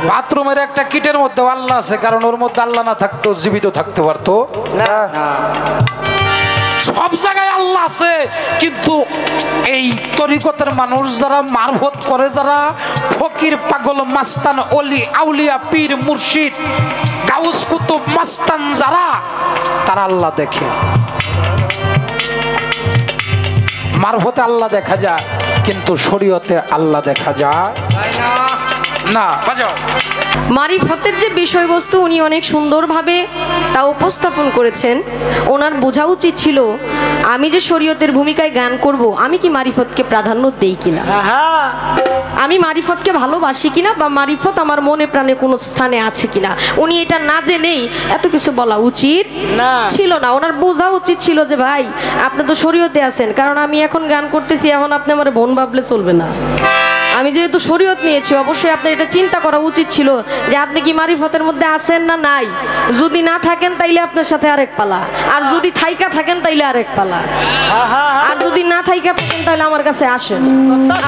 বাথরুমের একটা কিটের মধ্যে আল্লাহ আছে, কারণ ওর মধ্যে আল্লাহ না থাকতো জীবিত থাকতে পারতো না। সব জায়গায় আল্লাহ আছে, কিন্তু এই তরিকতের মানুষ যারা মারফত করে, যারা ফকির পাগল মাস্তান অলি আউলিয়া পীর মুর্শিদ গাউস কুতুব মাস্তান যারা, তারা আল্লাহ দেখে। মারফতে আল্লাহ দেখা যায়, কিন্তু শরীয়তে আল্লাহ দেখা যায় না। বাজাও। মারিফতের যে বিষয়বস্তু উনি অনেক সুন্দরভাবে তা উপস্থাপন করেছেন। ওনার বোঝা উচিত ছিল আমি যে শরীয়তের ভূমিকায় গান করব, আমি কি মারিফতকে প্রাধান্য দেই কিনা, আমি মারিফতকে ভালোবাসি কিনা, বা মারিফত আমার মনে প্রাণে কোনো স্থানে আছে কিনা। উনি এটা না জেনেই এত কিছু বলা উচিত ছিল না। ওনার বোঝা উচিত ছিল যে ভাই আপনি তো শরীয়তে আছেন, কারণ আমি এখন গান করতেছি, এখন আপনি আমার বোন ভাবলে চলবে না। আমি যেহেতু শরীয়ত নিয়েছি, অবশ্যই আপনার এটা চিন্তা করা উচিত ছিল যে আপনি কি মারিফতের মধ্যে আছেন না নাই। যদি না থাকেন তাইলে আপনার সাথে আরেক পালা, আর যদি থাইকা থাকেন তাইলে আরেক পালা, আর যদি না থাইকা থাকেন তাহলে আমার কাছে আসেন।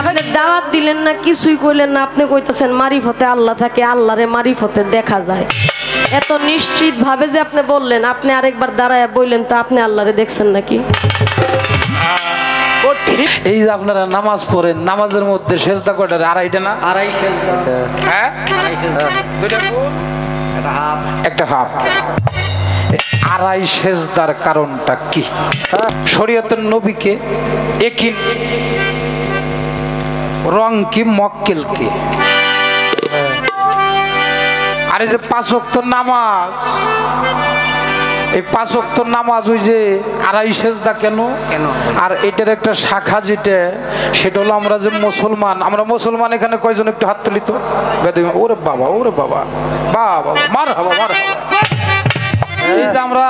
আপনি দাওয়াত দিলেন না, কিছুই কইলেন না, আপনি কইতেছেন মারিফতে আল্লাহ থাকে, আল্লাহরে মারিফতে দেখা যায়। এত নিশ্চিত ভাবে যে আপনি বললেন, আপনি আরেকবার দাঁড়ায় বললেন তো আপনি আল্লাহরে দেখছেন নাকি? এই যে আপনারা নামাজ পড়েন, নামাজের মধ্যে সেজদা কয়টা? আড়াইটা না? আড়াই সেজদা। হ্যাঁ, দুইটা ফুল একটা হাফ। আড়াই সেজদার কারণটা কি? শরীয়তের নবীকে একই রং কি মক্কেল কি? আর এই যে 5 ওয়াক্ত নামাজ, এই 5 ওয়াক্ত নামাজ ওই যে আড়াই সেজদা কেন? আর এটার একটা শাখা যেটা, সেটা হলো আমরা যে মুসলমান, আমরা মুসলমান এখানে কয়জন একটু হাত তুলি তো? ওরে বাবা, ওরে বাবা, বাবা মার হাবা, মার হাবা। এই যে আমরা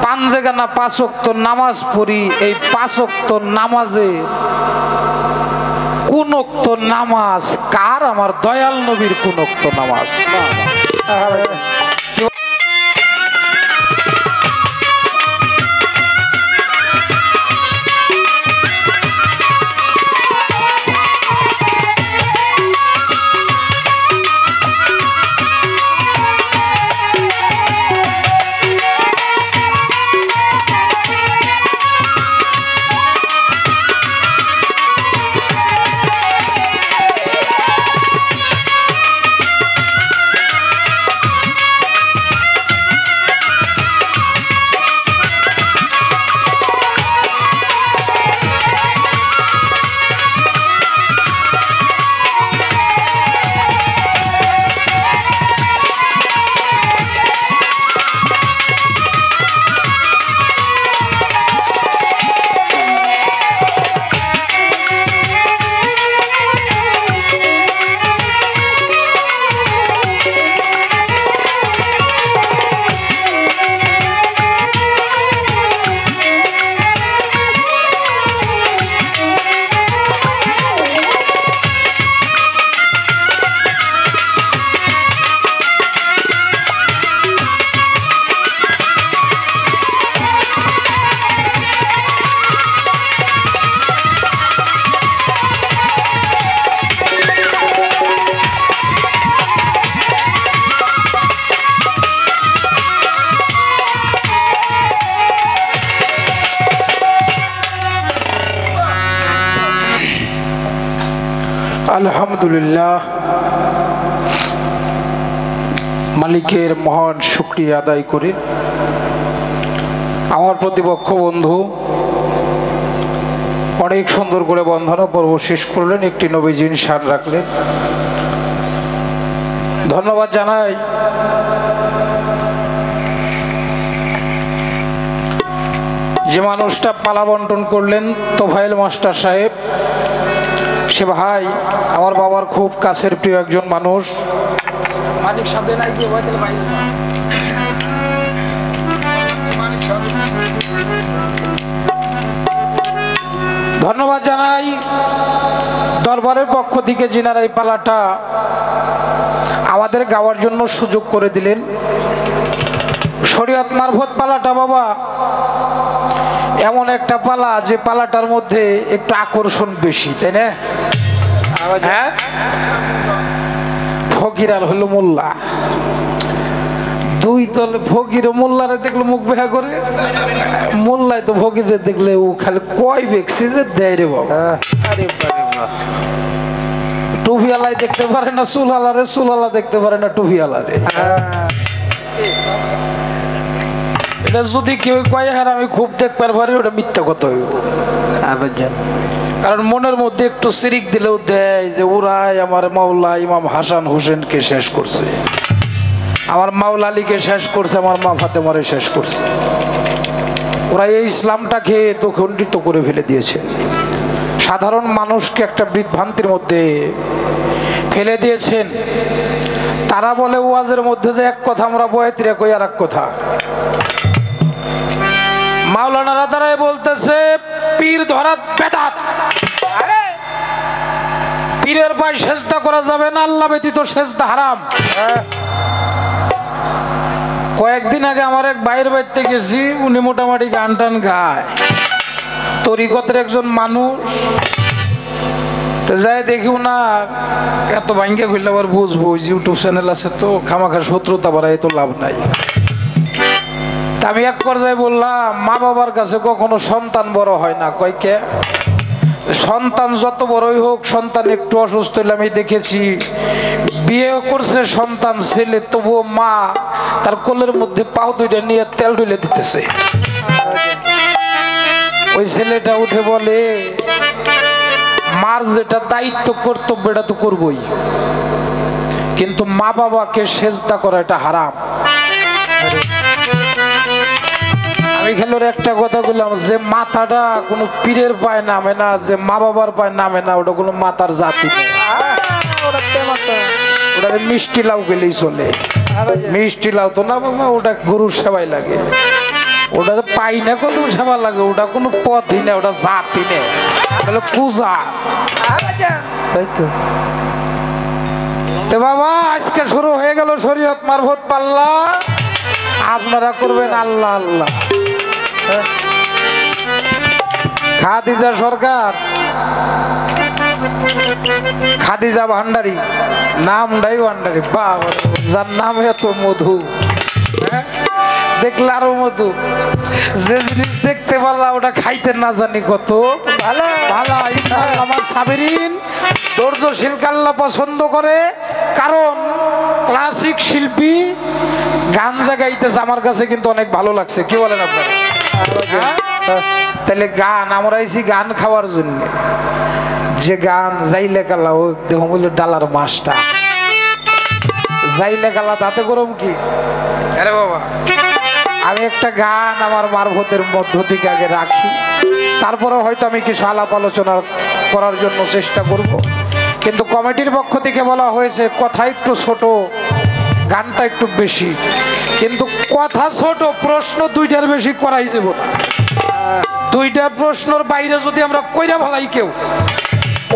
পাঞ্জেগানা 5 ওয়াক্ত নামাজ পড়ি, এই 5 ওয়াক্ত নামাজে কোন ওয়াক্ত নামাজ কার? আমার দয়াল নবীর কোন ওয়াক্ত নামাজ। আলহামদুলিল্লাহ, মালিকের মহান শুকরিয়া আদায় করে আমার প্রতিপক্ষ বন্ধু অনেক সুন্দর করে বন্ধনা পর্ব শেষ করলেন, একটি নবীজির শান রাখলেন। ধন্যবাদ জানাই যে মানুষটা পালা বন্টন করলেন, তোফায়েল মাস্টার সাহেব। সে ভাই আমার বাবার খুব কাছের প্রিয় একজন মানুষ। মালিক সাহেব নাই যে ভাই, ধন্যবাদ জানাই দরবারের পক্ষ থেকে যিনারা এই পালাটা আমাদের গাওয়ার জন্য সুযোগ করে দিলেন। শরীয়ত মারফত পালাটা বাবা এমন একটা পালা যে পালাটার মধ্যে একটু আকর্ষণ বেশি, তাই না? হ্যাঁ, ফকির আর হলো মোল্লা, দুই দলে ফকির মোল্লারে দেখলে মুখ বেহা করে, মোল্লায় তো ফকিরে দেখলে ও খালি কয় বেকছে যে দেয় রে বাবা। আরে বাবা, টুপিওয়ালাই দেখতে পারে না চুলালারে, চুলালা দেখতে পারে না টুপিওয়ালারে। এটা যদি কেউ কয় হ্যাঁ আমি খুব দেখবার পারি, ওটা মিথ্যা কথা হইব। কারণ মনের মধ্যে একটু সিরিক দিলেও দেয় যে ওরাই আমার মাওলা ইমাম হাসান হোসেনকে শেষ করছে, আমার মাওলা আলীকে শেষ করছে, আমার মা ফাতেমারে শেষ করছে। ওরা এই ইসলামটাকে তো খণ্ডিত করে ফেলে দিয়েছে, সাধারণ মানুষকে একটা বিভ্রান্তির মধ্যে ফেলে দিয়েছেন। তারা বলে ওয়াজের মধ্যে যে এক কথা, আমরা বয়াতিরা কই আর এক কথা। মাওলানারা দ্বারাই বলতেছে পীর ধরা বেদাত, পীরের পায়ে সেজদা করা যাবে না, আল্লাহ ব্যতীত সেজদা হারাম। কয়েকদিন আগে আমার এক বাইরের বাড়িতে গেছি, উনি মোটামুটি গান টান গায়, তরিকতের একজন মানুষ। তো যাই দেখি না এত ভাঙ্গে খুললে আবার বুঝবো, ইউটিউব চ্যানেল আছে তো খামাখা শত্রুতা বাড়াই তো লাভ নাই। তা আমি এক পর্যায়ে বললাম মা বাবার কাছে কখনো সন্তান বড় হয় না। কয়কে সন্তান যত বড়ই হোক, সন্তান একটু অসুস্থ হলে আমি দেখেছি বিয়ে করছে সন্তান ছেলে, তবুও মা তার কোলের মধ্যে পাও দুইটা নিয়ে তেল ঢুলে দিতেছে। ওই ছেলেটা উঠে বলে মার যেটা দায়িত্ব কর্তব্য এটা তো করবই, কিন্তু মা বাবাকে সেজদা করা এটা হারাম। আমি খেলোর একটা কথা বললাম, যে মাথাটা কোনো পীরের পায়ে নামে না, যে মা বাবার পায়ে নামে না, ওটা কোনো মাথার জাতি নেই। ওটা মিষ্টি লাউ গেলেই চলে, মিষ্টি লাউ তো না বাবা, ওটা গরুর সেবাই লাগে। ওটা পাই না কোনো সেবা লাগে, ওটা কোনো পথই না, ওটা জাতি নেই, ওটা পূজা। তো বাবা আজকে শুরু হয়ে গেল শরীয়ত মারফত পাল্লা, আপনারা করবেন আল্লাহ আল্লাহ। খাদিজা সরকার, খাদিজা ভান্ডারী, নামটাই ভান্ডারী, বাবা যার নাম এত মধু, দেখলে আরো মধু। যে জিনিস দেখতে পারলাম ওটা খাইতে না জানি কত ভালো ভালো। আমার সাবেরিন ধৈর্যশীল আল্লাহ পছন্দ করে, কারণ ক্লাসিক শিল্পী গান জাগাইতেছে, আমার কাছে কিন্তু অনেক ভালো লাগছে। কি বলেন আপনারা? তাহলে গান আমরা আইছি গান খাওয়ার জন্য, যে গান যাইলে কালা ও দেহ বলে ডালার মাছটা যাইলে কালা তাতে গরম কি। আরে বাবা আমি একটা গান আমার মারফতের মধ্য থেকে আগে রাখি, তারপরে হয়তো আমি কিছু আলাপ আলোচনা করার জন্য চেষ্টা করব। কিন্তু কমিটির পক্ষ থেকে বলা হয়েছে কথা একটু ছোট, গানটা একটু বেশি, কিন্তু কথা ছোট, প্রশ্ন দুইটার বেশি করাই যাব না। দুইটার প্রশ্নর বাইরে যদি আমরা কইরা ভালাই কেউ,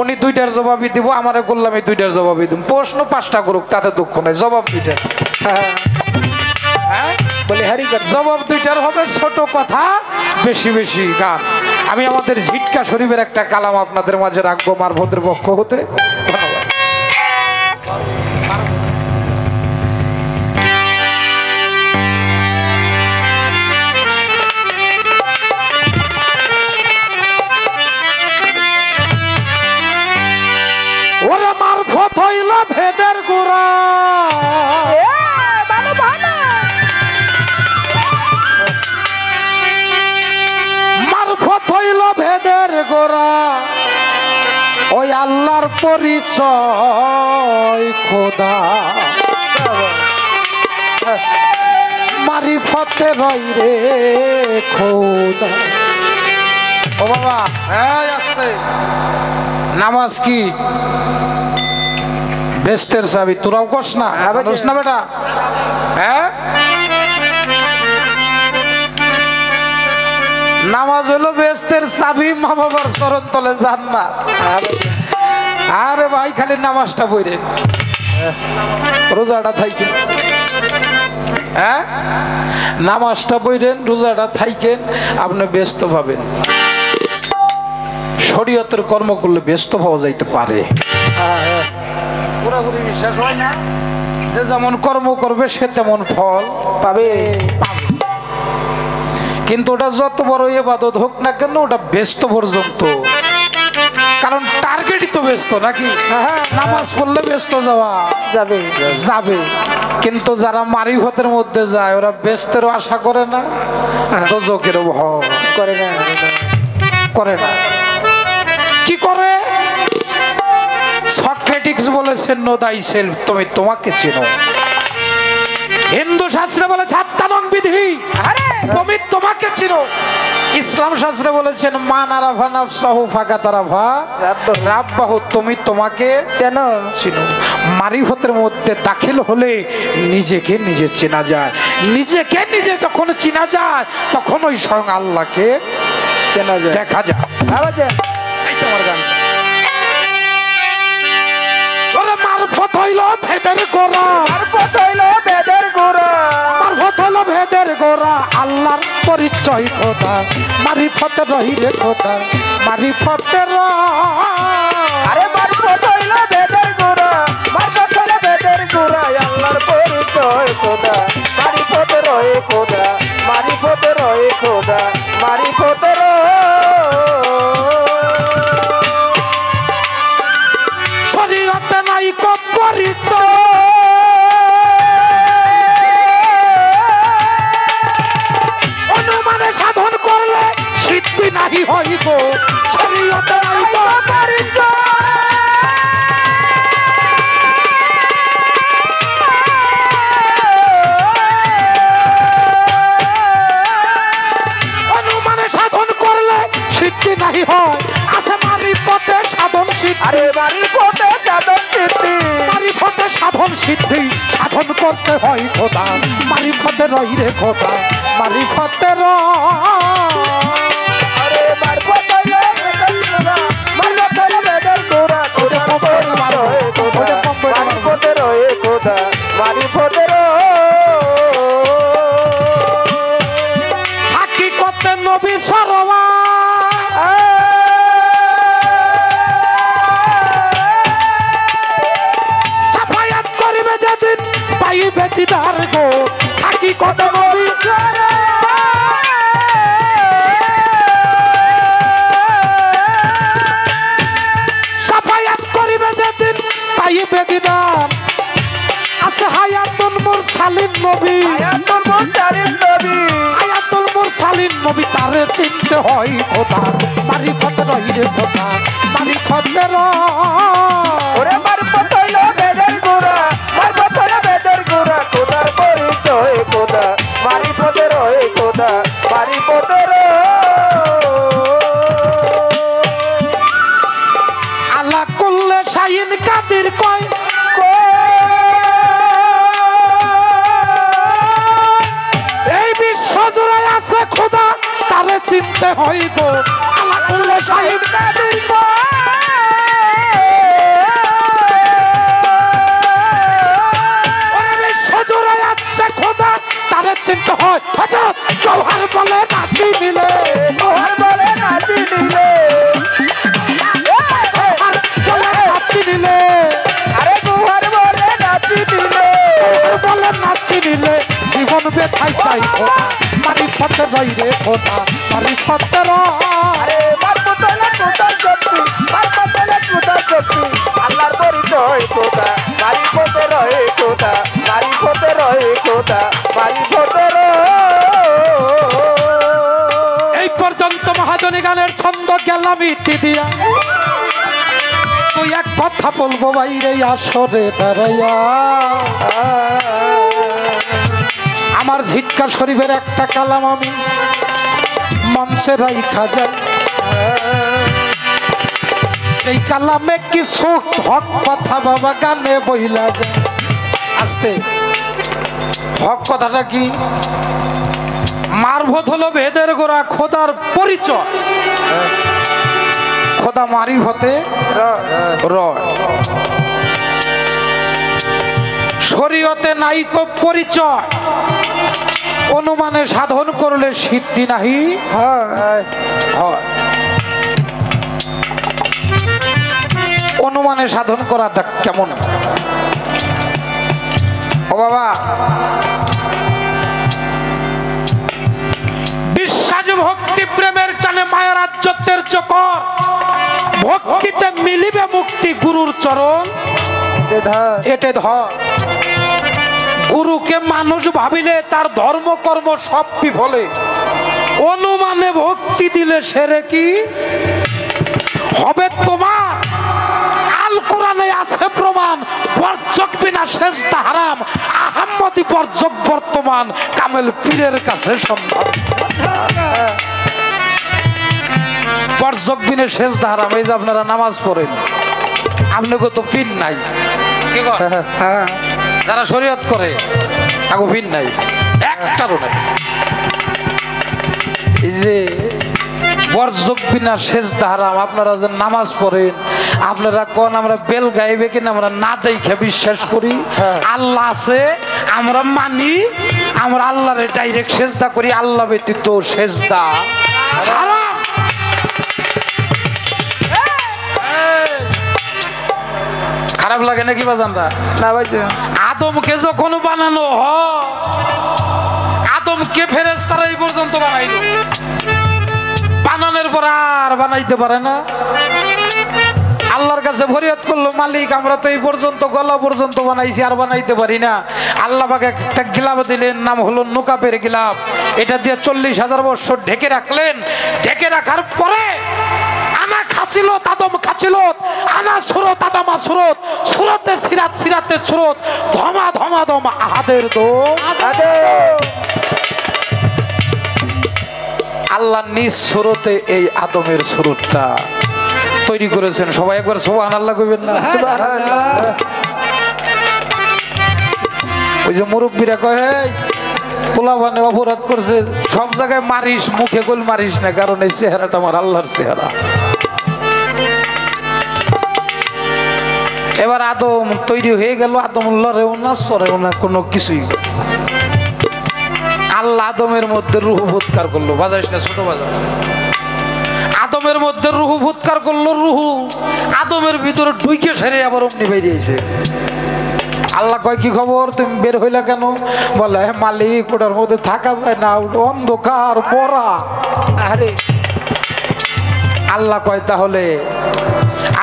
উনি দুইটার জবাবই দিব, আমারে করলাম এই দুইটার জবাবই দিব। প্রশ্ন 5টা করুক তাতে দুঃখ নাই, জবাব দুইটার। হ্যাঁ বলে হারিকার জবাব দুইটার হবে, ছোট কথা বেশি বেশি গান। আমি আমাদের ঝিটকা শরীফের একটা কালাম আপনাদের মাঝে রাখবো মারফতের পক্ষ হতে। ধন্যবাদ। ওরা মারফত হইল ভেদের গোড়া, মারফত হইল ভেদের গোড়া, ওই আল্লাহর পরিচয় খোদা, মারিফতে রই রে খোদা। ও বাবা এই আস্তে, নামাজ কি বেস্তের চাবি, তোরাও কস না জানোস না বেটা? হ্যাঁ নামাজ হলো বেস্তের চাবি, মা বাবার চরণ তলে যান না। আরে ভাই খালি নামাজটা পড়ে রোজাটা থাইকেন, হ্যাঁ নামাজটা পড়েন রোজাটা থাইকেন, আপনি ব্যস্ত পাবেন। শরীয়তের কর্ম করলে ব্যস্ত পাওয়া যাইতে পারে, পুরোপুরি বিশ্বাস হয় না। যে যেমন কর্ম করবে সে তেমন ফল পাবে। কিন্তু ওটা যত বড় ইবাদত হোক না কেন ওটা ব্যস্ত পর্যন্ত, কারণ টার্গেটই তো ব্যস্ত নাকি। নামাজ পড়লে ব্যস্ত যাওয়া যাবে যাবে, কিন্তু যারা মারিফতের মধ্যে যায় ওরা ব্যস্তেরও আশা করে না, দোজকেরও ভয় করে না। করে না। কি করে? সক্রেটিস বলেছেন নো দাই সেলফ, তুমি তোমাকে চেনো। হিন্দু শাস্ত্রে বলেছে আত্মানং বিধি, তুমি তোমাকে চিনো। ইসলাম শাস্ত্রে বলেছেন মান আরাফা নাফসাহু ফাকাত আরাফা রাব্বাহু, তুমি তোমাকে চেনো। চিনো। মারিফতের মধ্যে দাখিল হলে নিজেকে নিজে চেনা যায়। নিজেকে নিজে যখন চেনা যায় তখন ওই স্বয়ং আল্লাহকে চেনা যায়, দেখা যায়। আবার যায়। এই তোমার গান। ওরে মারফত হইল ভেদের গোড়া, মারফত হইল বেদের গোড়া, মারফত হইল ভেদের গোড়া, আল্লাহর পরিচয় খোদা, মারিফতে রহিলে খোদা, মারিফতে আরে মারফত হইল বেদের গোড়া, মারফত হইল বেদের গোড়া, আল্লাহর পরিচয় খোদা, মারিফত রয়ে খোদা, মারিফত রয়ে খোদা, মারিফত শরীয়তে নাই কো পরিচয়, অনুমানে সাধন করলে সিদ্ধি নাহি হইব। শরীয়তে নাই কো পরিচয়, অনুমানে সাধন করলে সিদ্ধি নাহি হয়। আছে মারিফতে সাধন সিদ্ধি, আরে মারিফতে সাধন সিদ্ধি, মারিফতে সাধন সিদ্ধি, সাধন করতে হয় খোদা, মারিফতে রহিলে খোদা, মারিফতে আরে মারফত হইল বেদের গোড়া, মারফত হইল বেদের গোড়া, খোদা রয়ে খোদা, মারিফত রয়ে খোদা, মারিফত হাকিকতে নবী সরওয়া, সাফায়াত করিবে যেদিন পাইবে দিদার গো। হাকিকতে নবী সাফায়াত করিবে যেদিন পাইবে দিদার। আছে হায়াতুল মুরসালিন নবী, আয়াতুল মুরসালিন নবী, হায়াতুল মুরসালিন নবী, তারে চিনতে হয় খোদা, মারিফতে রহিলে খোদা, মারিফতে ওরে মারফত হইল বেদের গোড়া, মারফত হইল বেদের গোড়া, খোদার পরিচয় খোদা, মারিফত রয়ে খোদা, মারিফত আল্লাহ করলে শাহিন কাদির কয়, এই বিশ্ব জুড়ে আছে খোদা, তারে চিনতে হয় গো। আল্লাহ করলে শাহিন কাদির কয়, ওরে বিশ্ব জুড়ে আছে খোদা, তারে চিনতে হয়। হযরত জওহার বলে নাচি নিলে, জোহর বলে নাচি দিলে, বলে নাচি নিলে, আরে জোহর বলে নাচি দিলে, বলে নাচি নিলে জীবন বেথাই চাই খোদা, মারিফতে রইলে খোদা, মারিফতে আরে মারফত হইল খোদার শক্তি, মারফত হইল খোদার শক্তি, আল্লাহর পরিচয় খোদা, মারিফত রয়ে খোদা, মারিফত রয়ে খোদা, মারিফত এই পর্যন্ত মহাজনী গানের ছন্দ গেলাম ইতি দিয়া। তুই এক কথা বলবো বাইরে আসরে দাঁড়াইয়া, আমার ঝিটকা শরীফের একটা কালাম আমি মঞ্চে রাইখা যাই। সেই কালামে কিছু হক কথা বাবা গানে বইলা যায়। আস্তে হক কথাটা কি? মারফত হলো ভেদের গোড়া, খোদার পরিচয়, খোদা মারিফতে রয়। শরীয়তে নাইকো পরিচয়, অনুমানে সাধন করলে সিদ্ধি নাহি হয়। অনুমানে সাধন করাটা কেমন? গুরুর চরণ এটে ধর। গুরুকে মানুষ ভাবিলে তার ধর্ম কর্ম সব বিফলে, অনুমানে ভক্তি দিলে সেরে কি হবে তোমার। আল কোরআনে আছে প্রমাণ, বর্জক বিনা সেজদা হারাম, আহাম্মদি বর্জক বর্তমান, কামেল পীরের কাছে সন্ধান। বর্জক বিনা সেজদা হারাম। এই যে আপনারা নামাজ পড়েন, আপনাকে তো পীর নাই, কি কর যারা শরীয়ত করে তাকে পীর নাই, একটারও নাই। এই যে বর্জক বিনা সেজদা হারাম, আপনারা যে নামাজ পড়েন, আপনারা কোন আমরা বেল গাইবে কিনা আমরা না দেখে বিশ্বাস করি আল্লাহ আছে, আমরা মানি, আমরা আল্লাহরে ডাইরেক্ট সেজদা করি, আল্লাহ ব্যতীত সেজদা হারাম। খারাপ লাগে নাকি বাজানরা? না ভাই, আদমকে যখন বানানো হয়, আদমকে ফেরেশতারা এই পর্যন্ত বানাইলো, বানানোর পর আর বানাইতে পারে না। আল্লাহর কাছে ফরিয়াদ করলো, মালিক আমরা তো এই পর্যন্ত গলা পর্যন্ত বানাইছি, আর বানাইতে পারি না। আল্লাহ পাক একটা গিলাফ দিলেন, নাম হলো নুকাবের গিলাফ। এটা দিয়ে 40,000 বছর ঢেকে রাখলেন। ঢেকে রাখার পরে আনা খাছিল আদম খাছিল, আনা সুরত আদমা সুরত, সুরতে সিরাত সিরাতে সুরত, ধমা ধমা দম আহাদের দো। আল্লাহ নিজ সুরতে এই আদমের সুরতটা তৈরি করেছেন। সবাই একবার সুবহানাল্লাহ কইবেন না? ওই যে মুরব্বীরা কয়, এই পোলাপানে অপরাধ করছে, সব জায়গায় মারিস, মুখে কইল মারিস না, কারণ এই চেহারাটা আমার আল্লাহর চেহারা। এবার আদম তৈরি হয়ে গেল, আদম লড়েও না, সরেও না, কোনো কিছুই। আল্লাহ আদমের মধ্যে রূহ ফুৎকার করলো, বাজাইস না ছোট বাজার। আদমের মধ্যে রূহ ফুৎকার করলো, রূহ আদমের ভিতরে ঢুকে সেরে আবার অমনি বেরিয়েছে। আল্লাহ কয়, কি খবর, তুমি বের হইলা কেন? বলে, মালিক ওটার মধ্যে থাকা যায় না, ওটা অন্ধকার পড়া। আরে আল্লাহ কয়, তাহলে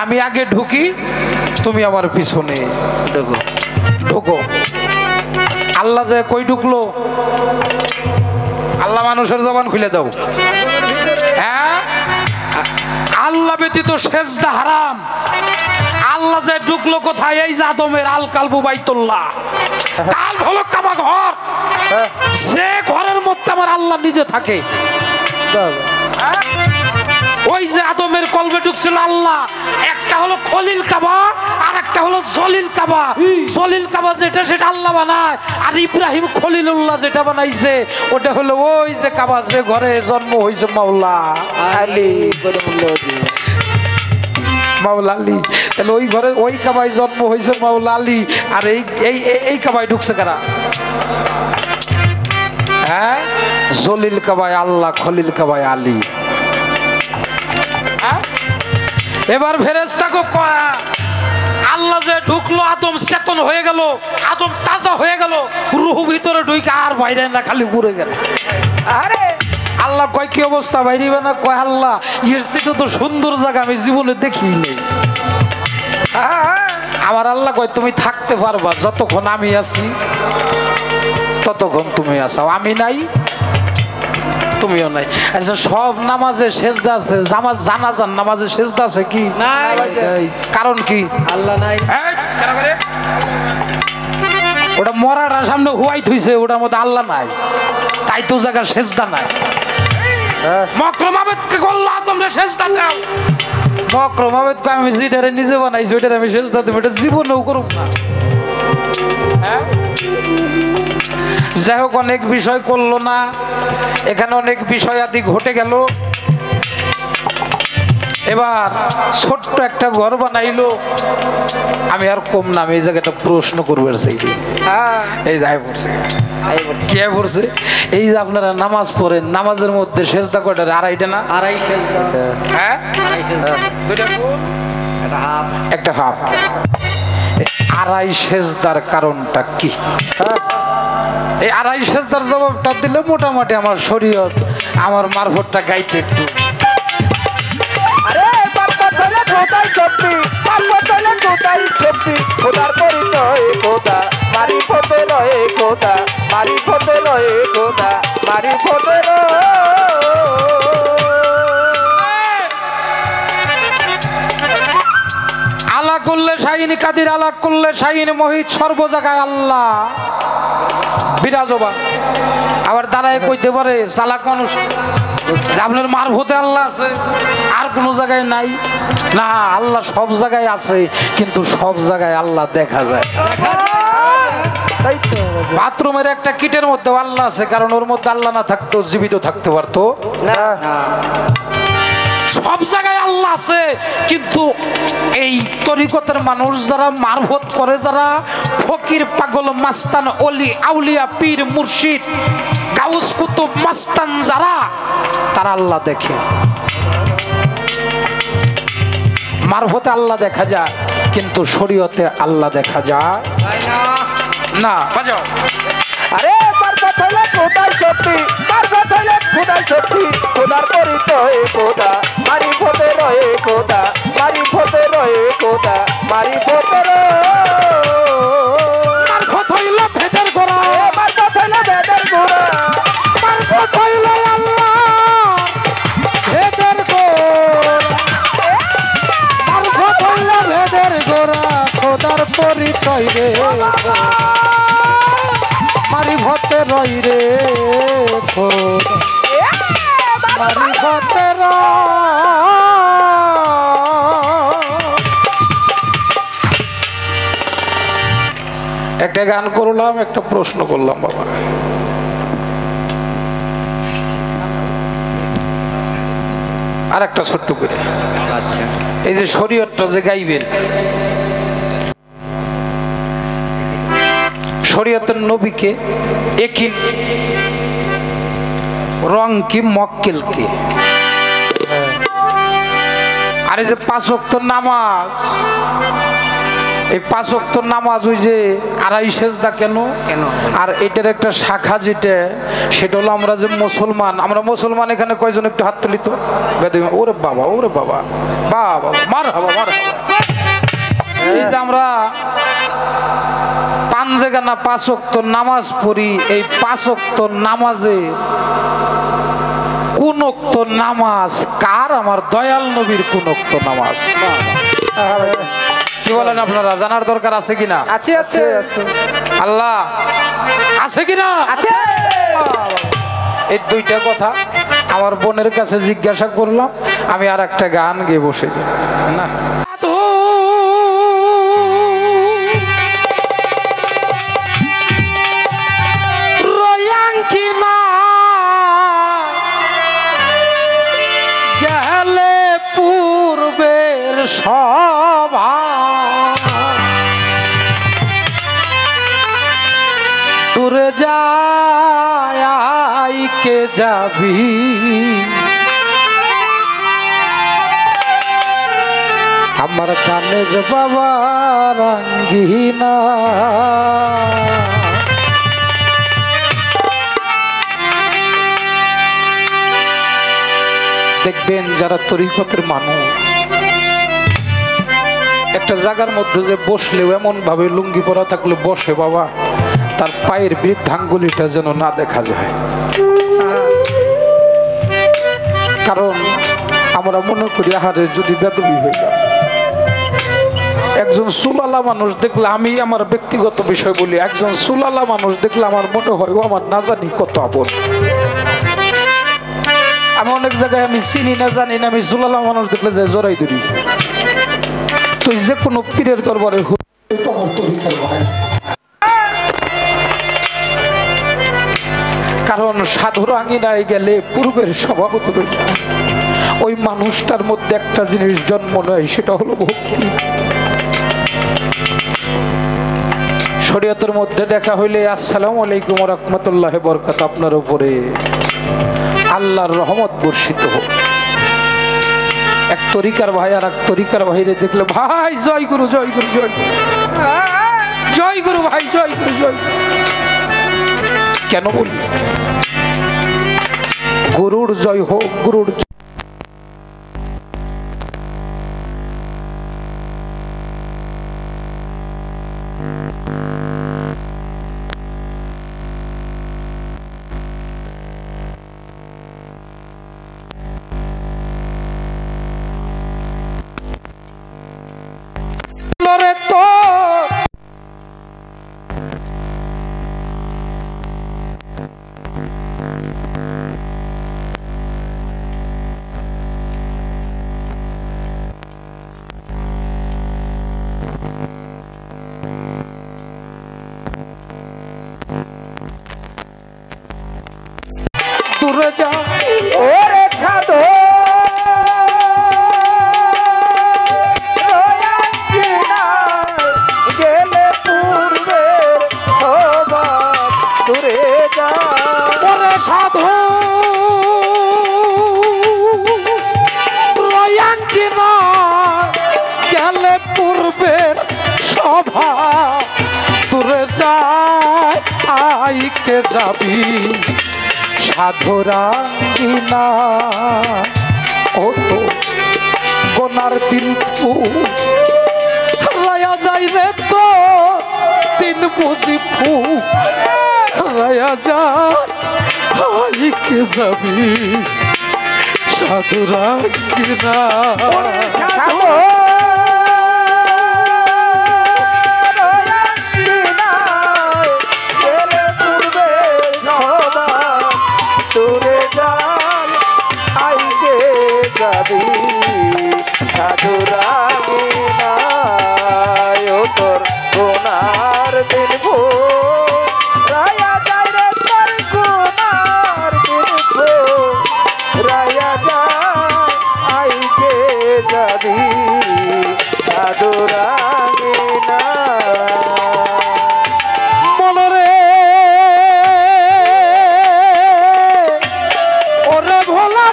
আমি আগে ঢুকি, তুমি আমার পিছনে ঢুকো। আল্লাহ যে কই ঢুকলো? আল্লাহ মানুষের জবান খুলে দাও। হ্যাঁ, আল্লাহ ব্যতীত সেজদা হারাম। আল্লাহ যে ঢুকলো কোথায়? এই যে আদমের আল কালবু বাইতুল্লাহ, কাল হলো কাবা ঘর, যে ঘরের মধ্যে আমার আল্লাহ নিজে থাকে। ওই যে আদমের কলবে ঢুকছিল আল্লাহ, একটা হলো খলিল কাবা আর একটা হলো জলিল কাবা। জলিল কাবা যেটা সেটা আল্লাহ বানায়, আর ইব্রাহিম খলিলুল্লাহ যেটা বানাইছে ওটা হলো ওই যে কাবা, যে ঘরে জন্ম হয়েছে মাওলা আলী, মাওলা আলী। তাহলে ওই ঘরে ওই কাবায় জন্ম হয়েছে মাওলা আলী, আর এই এই এই কাবায় ঢুকছে কারা? হ্যাঁ, জলিল কাবায় আল্লাহ, খলিল কাবায় আলী। এবার ফেরেশতাকে কয়, আল্লাহ যে ঢুকলো, আদম চেতন হয়ে গেল, আদম তাজা হয়ে গেল, রূহ ভিতরে ঢুকে আর বাইরে না, খালি ঘুরে গেল। আরে আল্লাহ কয়, কি অবস্থা, বাইরিবে না? কয়, আল্লাহ এর চেয়ে তো সুন্দর জায়গা আমি জীবনে দেখিনি নেই। আমার আল্লাহ কয়, তুমি থাকতে পারবা যতক্ষণ আমি আছি, ততক্ষণ তুমি আছো, আমি নাই তুমিও নাই। আচ্ছা, সব নামাজে সেজদা আছে, জানাজার নামাজে সেজদা আছে কি? নাই। কারণ কি? আল্লাহ নাই। ওটা মরাটা সামনে হুয়াই থইছে, ওটার মধ্যে আল্লাহ নাই, তাই তো জায়গা সেজদা নাই। মকরম আবেদকে করলো, তোমরা সেজদা দাও। মকরম আবেদকে আমি যেটারে নিজে বানাইছি ওইটারে আমি সেজদা দেব, এটা জীবনেও করুম না। হ্যাঁ, যাই হোক, অনেক বিষয় করলো না, এখানে অনেক বিষয় আদি ঘটে গেল। এবার ছোট্ট একটা ঘর বানাইলো। আমি আর কম না, আমি এই জায়গাটা প্রশ্ন করবো, এই যাই পড়ছে, কে পড়ছে? এই যে আপনারা নামাজ পড়েন, নামাজের মধ্যে সেজদা কয়টা? আড়াইটা না? আড়াই সেজদা। হ্যাঁ, একটা হাফ। আড়াই সেজদার কারণটা কি? এই আড়াই সেজদার জবাবটা দিলে মোটামুটি আমার শরীয়ত, আমার মারফতটা গাইতে একটু। আরে বাবা, তাহলে কোথায় চলবি? বাবা, তাহলে কোথায় শক্তি খোদার পরিচয় খোদা মারিফতে রয়ে খোদা মারিফতে রয়ে খোদা মারিফতে আলা করলে শাহিন কাদির আলা করলে শাহিন মোহিত সর্ব জায়গায় আল্লাহ বিরাজমান। আবার দাঁড়ায় কইতে পারে চালাক মানুষ যে আপনার মারফতে আল্লাহ আছে আর কোনো জায়গায় নাই। না, আল্লাহ সব জায়গায় আছে, কিন্তু সব জায়গায় আল্লাহ দেখা যায়। বাথরুমের একটা কিটের মধ্যে আল্লাহ আছে, কারণ ওর মধ্যে আল্লাহ না থাকতো জীবিত থাকতে পারতো না। সব জায়গায় আল্লাহ আছে, কিন্তু এই তরিকতের মানুষ যারা মারফত করে, যারা ফকির পাগল মাস্তান অলি আউলিয়া পীর মুর্শিদ গাউস কুতুব মাস্তান যারা, তারা আল্লাহ দেখে। মারফতে আল্লাহ দেখা যায়, কিন্তু শরীয়তে আল্লাহ দেখা যায় না। বাজাও। আরে মারফত হইলে খোদার শক্তি মারফত হইলে খোদার শক্তি খোদার পরিচয় খোদা মারিফতে রয়ে খোদা মারিফতে রয়ে খোদা মারিফতে মারফত হইল ভেদের গোড়া, মারফত হইলে বেদের গোড়া মারফত হইল আল্লাহ ভেদের গোড়া, মারফত হইল ভেদের গোড়া খোদার পরিচয় রে মারিফতে রই রে খোদা মারিফতে একটা গান করলাম, একটা প্রশ্ন করলাম বাবা। আর একটা ছোট্ট করে, এই যে শরীয়তটা যে গাইবেন, শরীয়তের নবীকে একই রং কি মক্কেল কি, আর এই যে 5 ওয়াক্ত নামাজ, এই 5 ওয়াক্ত নামাজ ওই যে আড়াই সেজদা কেন, আর এটার একটা শাখা যেটা, সেটা হলো আমরা যে মুসলমান, আমরা মুসলমান এখানে কয়জন একটু হাত তুলি তো। ওরে বাবা, ওরে বাবা, বাবা মার হাবা মার হাবা। এই যে আমরা পাঞ্জেগানা 5 ওয়াক্ত নামাজ পড়ি, এই 5 ওয়াক্ত নামাজে কোন ওয়াক্ত নামাজ কার? আমার দয়াল নবীর কোন ওয়াক্ত নামাজ। কি বলেন আপনারা? জানার দরকার আছে কিনা? আছে আছে আল্লাহ আছে কিনা? আছে। এই দুইটা কথা আমার বোনের কাছে জিজ্ঞাসা করলাম, আমি আর একটা গান গেয়ে বসে না। গেলে পূর্বের সভা দূরে যায় কে যাবি, আমার কানে যে বাবা রঙ্গিনা। দেখবেন যারা তরিকতের মানুষ একটা জায়গার মধ্যে যে বসলেও এমন ভাবে লুঙ্গি পরা থাকলে বসে বাবা, তার পায়ের বৃদ্ধাঙ্গুলিটা যেন না দেখা যায়। কারণ আমরা মনে করি আহারে যদি বেদবি হয়ে যায়, একজন সুলালা মানুষ দেখলে, আমি আমার ব্যক্তিগত বিষয় বলি, একজন সুলালা মানুষ দেখলে আমার মনে হয় ও আমার না জানি কত আপন। আমি অনেক জায়গায় আমি চিনি না জানি না, আমি সুলালা মানুষ দেখলে যে জড়াই ধরি। তুই যে কোনো পীরের দরবারে কারণ সাধুর আঙিনায় গেলে পূর্বের স্বভাবত ওই মানুষটার মধ্যে একটা জিনিস জন্ম নেয়, সেটা হলো ভক্তি। শরীয়তের মধ্যে দেখা হইলে আসসালামু আলাইকুম ওয়া রাহমাতুল্লাহি ওয়া বারাকাতুহু, আপনার উপরে আল্লাহর রহমত বর্ষিত হোক। এক তরিকার ভাই আর এক তরিকার ভাইরে দেখলে ভাই জয় গুরু জয় গুরু জয় গুরু জয় গুরু ভাই জয় গুরু জয় গুরু। কেন বলি? গুরুর জয় হোক, গুরুর আইকে যাবি সাধুরা কিনা ও তো গোনার দিন রায়া যাই রে তো দিন বুঝি ফু রায়া যা আইকে যাবি সাধুরা কিনা তোর গোনার দিন রায়া যায় রে তোর গোনার দিন রায়া যায় আইকে যাবি সাধুরাঙ্গিনা মনরে ওরে ভোলা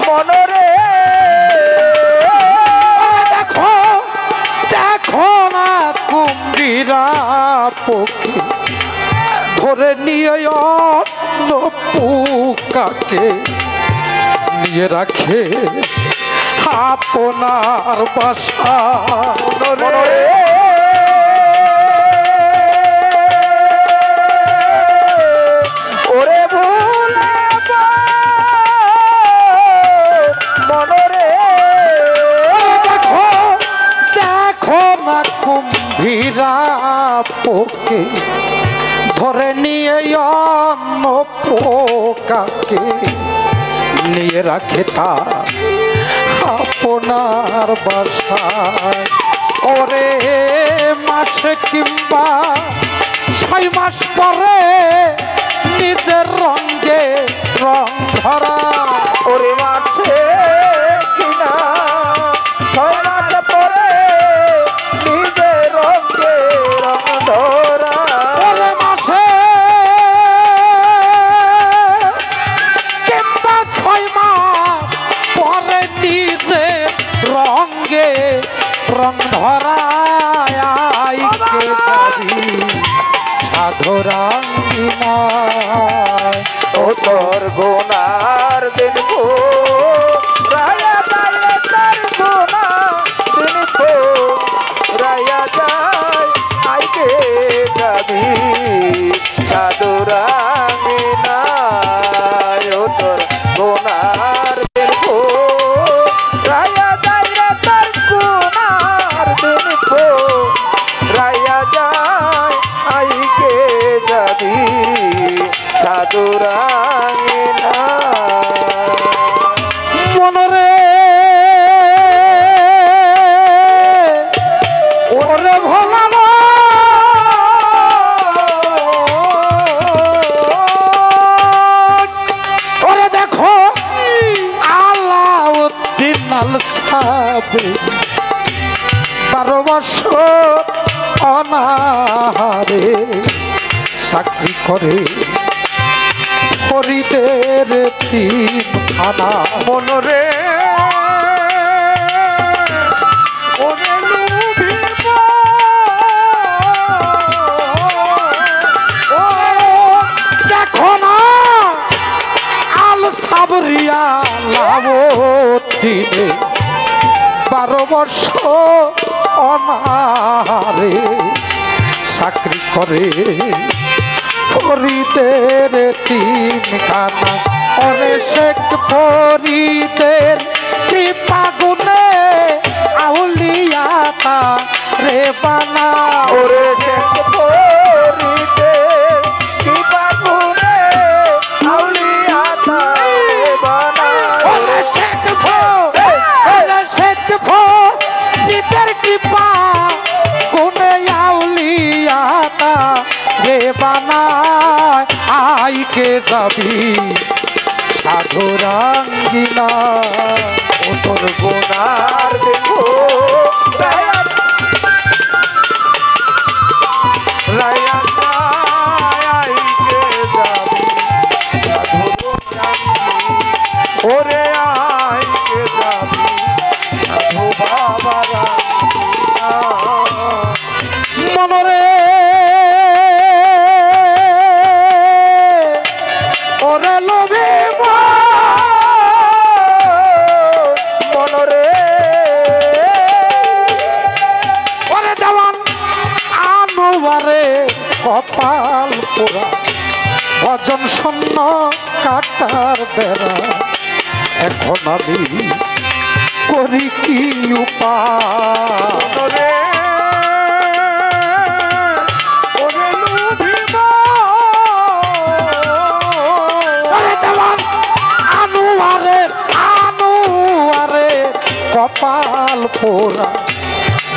মনরে দেখো দেখো না কুম্ভীরা পক্ষে ধরে নিয়ে পোকাকে নিয়ে রাখে আপনার বাসা ওরে ভোলা মনরে দেখো দেখো না কুম্ভীরা পোকে ধরে নিয়ে অন্য পোকাকে নিয়ে রাখে তা আপনার বাসায় ওরে মাসে কিংবা 6 মাস পরে নিজের রঙে রং ধরা ওরে মাঠে কিনা 6 মাস পরে নিজের রঙে রং ধরা ওরে মাসে কিংবা 6 মাস পরে নিজের রঙে রং ধরা আইকে যাবি সাধুরাঙ্গিনা ও তোর গোনার দিন রায়া যায় তোর গোনার দিন রায়া যায় আইকে যাবি সাধুরাঙ্গিনা ও তোর গোনার দিন রায়া যায় তোর গোনার দিন রায়া যায় আইকে যাবি সাধুরাঙ্গিনা মনরে ওরে ভোলা ওরে দেখো আলাউদ্দিন আল সাবে 12 বছর অনাহারে চাকরি করে ফরিদের 3 খানা মনরে ওরে লুভিব ও দেখো না আল সাবরিয়া লাউদ্দিনে 12 বছর অনাহারে চাকরি করে ফরিদের 3 খানা ওরে শেখ ফরিদের কৃপা গুণে আউলিয়াতা রে বানা ওরে শেখ ফরিদে কি বাগুনে আউলিয়া তারে বানা ওরে শেখ ফরিদের কৃপা গুণে আউলিয়াতা রে বানা আইকে যাবি সাধুরাঙ্গিনা ও তোর গোনার দেখো রায়া রায়া আইকে যাবি সাধুরাঙ্গিনা ওরে আইকে যাবি সাধু বাবা রাঙ্গিনা মনরে আনুয়ারে কপাল পোড়া ভজন শূন্য কাটার বেড়া এখন আমি করি কি উপায় ওরে ওরে লুভিবা ওরে দেওয়ান আনুয়ারে আনুয়ারে কপাল পোড়া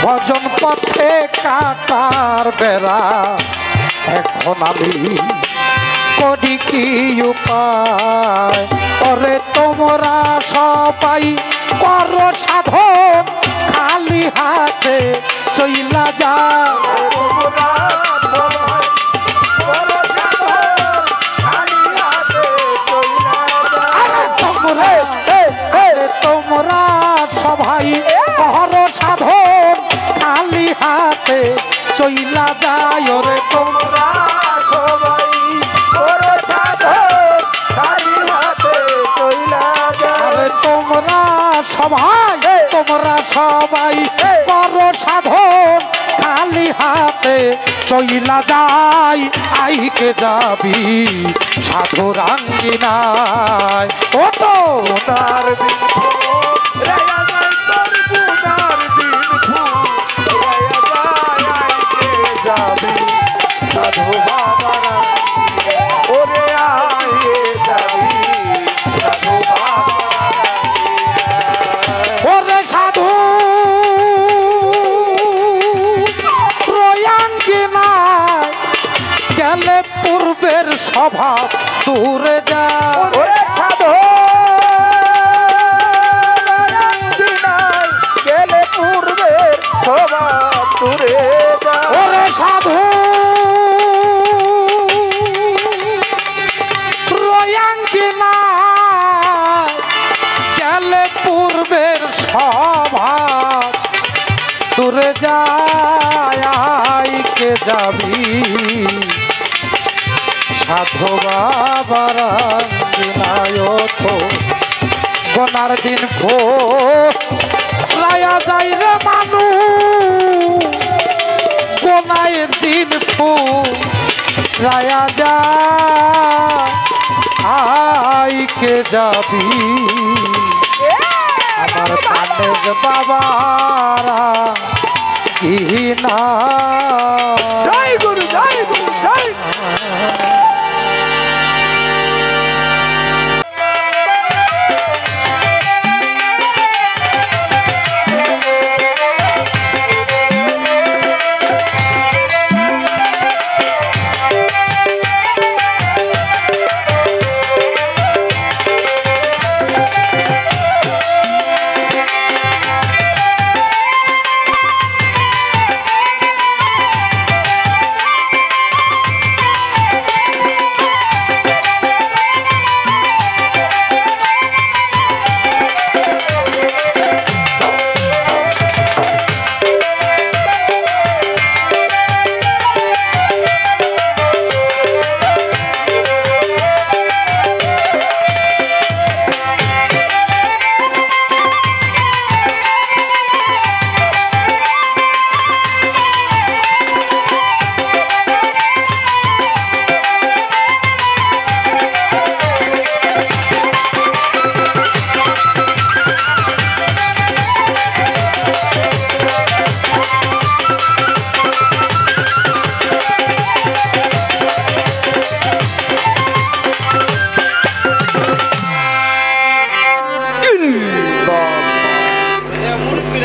ভজন পথে কাটার বেড়া এখন আমি করি কি উপায় ওরে তোমরা সবাই কর সাধন খালি হাতে চইলা যা তোমরা সবাই বড় সাধন খালি হাতে চইলা আরে তোমরা সবাই কর সাধন খালি হাতে চইলা যায় ওরে তোমরা সবাই বড় সাধন খালি হাতে চইলা আরে তোমরা সবাই কর সাধন খালি হাতে চইলা যায় আইকে যাবি সাধু রাঙ্গিনায় ও তো তার দিন রায়া যায় তোর গুনার দিন রায়া যায় আইতে যাবি সাধু বাবারা ওরে আয়ে যাবি সাধু বাবারা ওরে সাধু রয়াঙ্গিনায় গেলে পূর্বের স্বভাব দূরে যা ওরে সাধু রায়াঙ্গিনায় গেলে পূর্বের স্বভাব দূরে যা ওরে সাধু রয়াঙ্গিনায় গেলে পূর্বের স্বভাব দূরে যায় কে যাবি সাধু বাবার তো গোনার দিন ভো রায়া যাই রে মানু গোনায়ের দিন ফু রায়া যা কে যাবি আমার প্রাণের বাবারা ইনা জয় গুরু জয় গুরু জয়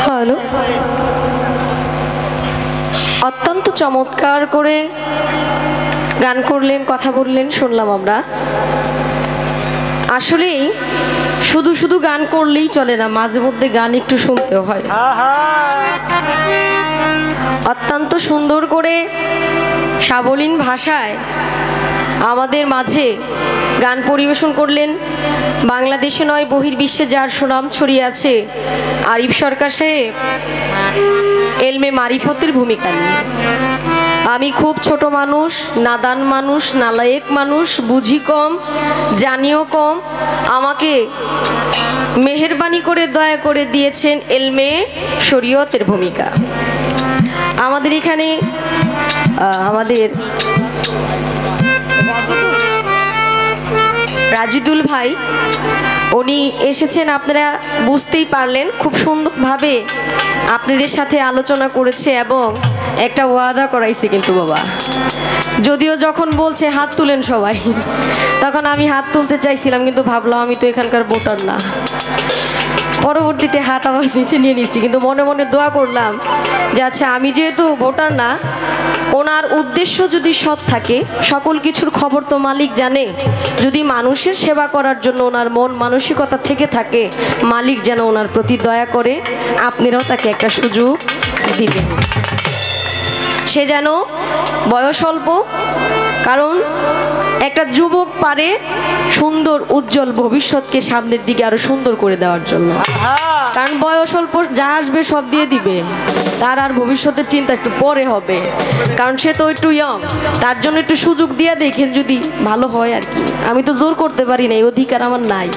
হ্যালো, অত্যন্ত চমৎকার করে গান করলেন, কথা বললেন, শুনলাম আমরা। আসলেই শুধু শুধু গান করলেই চলে না, মাঝে মধ্যে গান একটু শুনতেও হয়। অত্যন্ত সুন্দর করে সাবলীল ভাষায় আমাদের মাঝে গান পরিবেশন করলেন। বাংলাদেশে নয় বহির্বিশ্বে যার সুনাম ছড়িয়ে আছে আরিফ সরকার সাহেব এলমে মারিফতের ভূমিকা নিয়ে। আমি খুব ছোট মানুষ, নাদান মানুষ, নালায়েক মানুষ, বুঝি কম, জানিও কম, আমাকে মেহেরবানি করে দয়া করে দিয়েছেন এলমে শরীয়তের ভূমিকা। আমাদের এখানে আমাদের রাজিদুল ভাই উনি এসেছেন, আপনারা বুঝতেই পারলেন খুব সুন্দরভাবে আপনাদের সাথে আলোচনা করেছে এবং একটা ওয়াদা করাইছে। কিন্তু বাবা যদিও যখন বলছে হাত তুলেন সবাই, তখন আমি হাত তুলতে চাইছিলাম, কিন্তু ভাবলাম আমি তো এখানকার ভোটার না। পরবর্তীতে হাত আবার নিচে নিয়ে নিচ্ছি, কিন্তু মনে মনে দোয়া করলাম যে আচ্ছা আমি যেহেতু ভোটার না, ওনার উদ্দেশ্য যদি সৎ থাকে, সকল কিছুর খবর তো মালিক জানে, যদি মানুষের সেবা করার জন্য ওনার মন মানসিকতা থেকে থাকে, মালিক যেন ওনার প্রতি দয়া করে, আপনারাও তাকে একটা সুযোগ দিবেন। সে যেন বয়স অল্প, কারণ একটা যুবক পারে সুন্দর উজ্জ্বল ভবিষ্যৎকে সামনের দিকে আরো সুন্দর করে দেওয়ার জন্য, কারণ বয়স অল্প যা আসবে সব দিয়ে দিবে, তার আর ভবিষ্যতের চিন্তা একটু পরে হবে, কারণ সে তো একটু ইয়ং, তার জন্য একটু সুযোগ দিয়ে দেখেন যদি ভালো হয় আর কি। আমি তো জোর করতে পারি না, এই অধিকার আমার নাই।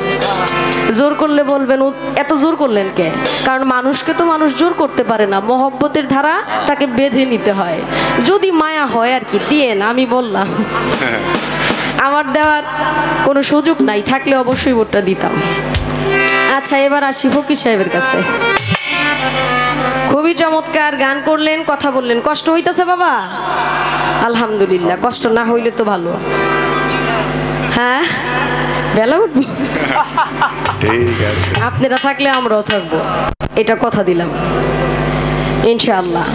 জোর করলে বলবেন এত জোর করলেন কে, কারণ মানুষকে তো মানুষ জোর করতে পারে না, মহব্বতের ধারা তাকে বেঁধে নিতে হয়। যদি মায়া হয় আর কি দিয়েন, আমি বললাম আমার দেওয়ার কোনো সুযোগ নাই, থাকলে অবশ্যই ভোটটা দিতাম। আচ্ছা এবার আসি ফকির সাহেবের কাছে। খুবই চমৎকার গান করলেন, কথা বললেন। কষ্ট হইতেছে বাবা? আলহামদুলিল্লাহ, কষ্ট না হইলে তো ভালো। হ্যাঁ বেলা উঠবো, আপনারা থাকলে আমরাও থাকবো, এটা কথা দিলাম ইনশাআল্লাহ।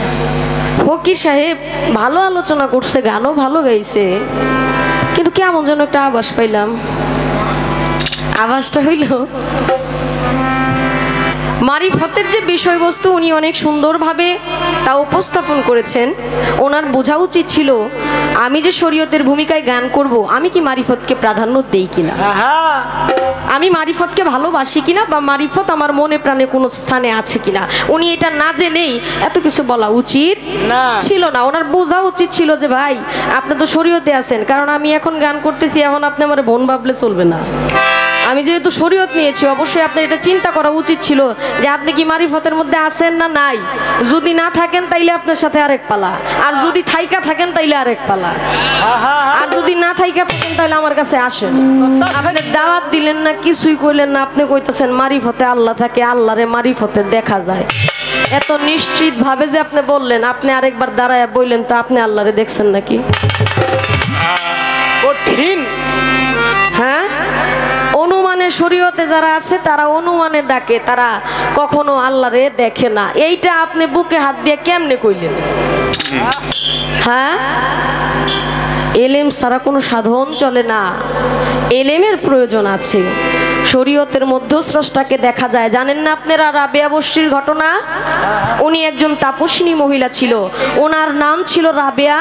ফকির সাহেব ভালো আলোচনা করছে, গানও ভালো গাইছে, কিন্তু কেমন যেন একটা আভাস পাইলাম। আভাসটা হইল মারিফতের যে বিষয়বস্তু উনি অনেক সুন্দরভাবে তা উপস্থাপন করেছেন। ওনার বোঝা উচিত ছিল আমি যে শরীয়তের ভূমিকায় গান করব, আমি কি মারিফতকে প্রাধান্য দেই কিনা, আমি মারিফতকে ভালোবাসি কিনা, বা মারিফত আমার মনে প্রাণে কোনো স্থানে আছে কিনা। উনি এটা না জেনেই এত কিছু বলা উচিত ছিল না। ওনার বোঝা উচিত ছিল যে ভাই আপনি তো শরীয়তে আছেন, কারণ আমি এখন গান করতেছি, এখন আপনি আমার বোন ভাবলে চলবে না। আমি যেহেতু শরীয়ত নিয়েছি, অবশ্যই আপনার এটা চিন্তা করা উচিত ছিল যে আপনি কি মারিফতের মধ্যে আছেন না নাই। যদি না থাকেন তাইলে আপনার সাথে আরেক পালা, আর যদি থাইকা থাকেন তাইলে আরেক পালা, আর যদি না থাইকা থাকেন তাহলে আমার কাছে আসেন। আপনি দাওয়াত দিলেন না, কিছুই কইলেন না, আপনি কইতেছেন মারিফতে আল্লাহ থাকে, আল্লাহরে মারিফতে দেখা যায়। এত নিশ্চিত ভাবে যে আপনি বললেন, আপনি আরেকবার দাঁড়ায় বললেন তো আপনি আল্লাহরে দেখছেন নাকি? কঠিন। হ্যাঁ, অনুমানের শরীয়তে যারা আছে তারা অনুমানে ডাকে, তারা কখনো আল্লাহরে দেখে না। এইটা আপনি বুকে হাত দিয়ে কেমনে কইলেন? হ্যাঁ, এলেম ছাড়া কোনো সাধন চলে না, এলেমের প্রয়োজন আছে। শরীয়তের মধ্যে স্রষ্টাকে দেখা যায়। জানেন না আপনারা রাবেয়া বস্রির ঘটনা? উনি একজন তাপসিনী মহিলা ছিল, ওনার নাম ছিল রাবেয়া।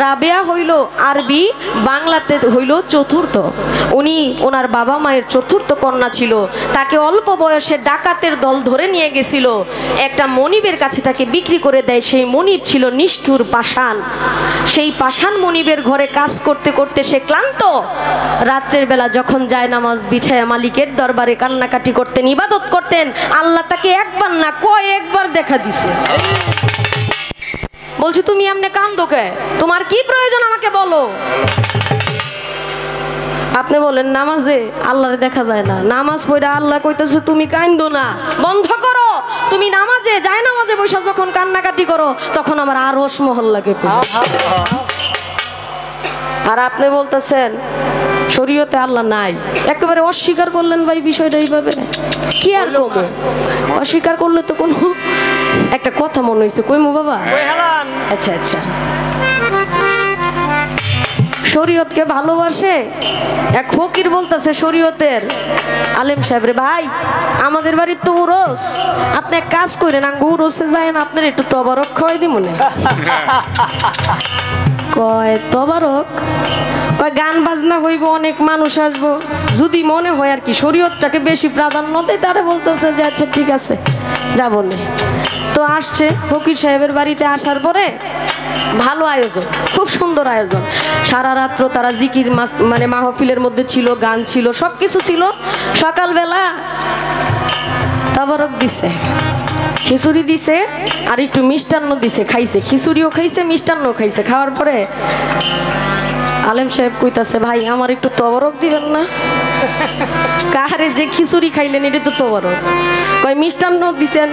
রাবেয়া হইল আরবি, বাংলাতে হইল চতুর্থ। উনি ওনার বাবা মায়ের চতুর্থ কন্যা ছিল। তাকে অল্প বয়সে ডাকাতের দল ধরে নিয়ে গেছিল, একটা মনিবের কাছে তাকে বিক্রি করে দেয়। সেই মনিব ছিল নিষ্ঠুর পাষাণ। সেই পাষাণ মনিবের ঘরে কাজ করতে করতে সে ক্লান্ত। রাত্রের বেলা যখন যায় নামাজ বিছায়া মালিকের দরবারে কান্নাকাটি করতেন, ইবাদত করতেন, আল্লাহ তাকে একবার না কয়েকবার দেখা দিছে। বলছি তুমি এমনি কান্দো কে? তোমার কি প্রয়োজন আমাকে বলো। আপনি বলেন নামাজে আল্লাহরে দেখা যায় না, নামাজ পড়া আল্লাহ কইতেছে তুমি কান্দো না, বন্ধ করো। তুমি নামাজে যায়, নামাজে বৈশা যখন কান্নাকাটি করো তখন আমার আরশ মহল লাগে। আর আপনি বলতেছেন শরীয়তে আল্লাহ নাই, একেবারে অস্বীকার করলেন ভাই বিষয়টা এইভাবে। কি আর করবো, অস্বীকার করলে তো কোনো একটা কথা মনে হয়েছে, কইমু বাবা? আচ্ছা আচ্ছা, শরীয়তকে ভালোবাসে এক ফকির বলতেছে শরীয়তের আলেম সাহেব রে, ভাই আমাদের বাড়ির তো উরস, আপনি এক কাজ করেন, আঙ্গ উরসে যায় না, আপনার একটু তবারক খাওয়াই দি মনে। কয় তবারক? কয় গান বাজনা হইব, অনেক মানুষ আসবো, যদি মনে হয় আর কি শরীয়তটাকে বেশি প্রাধান্য দেয়, তারা বলতেছে যে আচ্ছা ঠিক আছে যাবো না। তো আসছে ফকির সাহেবের বাড়িতে। আসার পরে ভালো আয়োজন, খুব সুন্দর আয়োজন। সারা রাত্র তারা জিকির মানে মাহফিলের মধ্যে ছিল, গান ছিল, সব কিছু ছিল। সকালবেলা তাবারক দিছে, খিচুড়ি দিছে আর একটু মিষ্টান্ন দিছে, খাইছে, খিচুড়িও খাইছে মিষ্টান্নও খাইছে। খাওয়ার পরে আলেম সাহেব কইতাছে, ভাই আমার একটু তবরক দিবেন না? কাহারে যে খিচুড়ি খাইলেন এটা তো তবরক। কই মিষ্টান্ন দিছেন,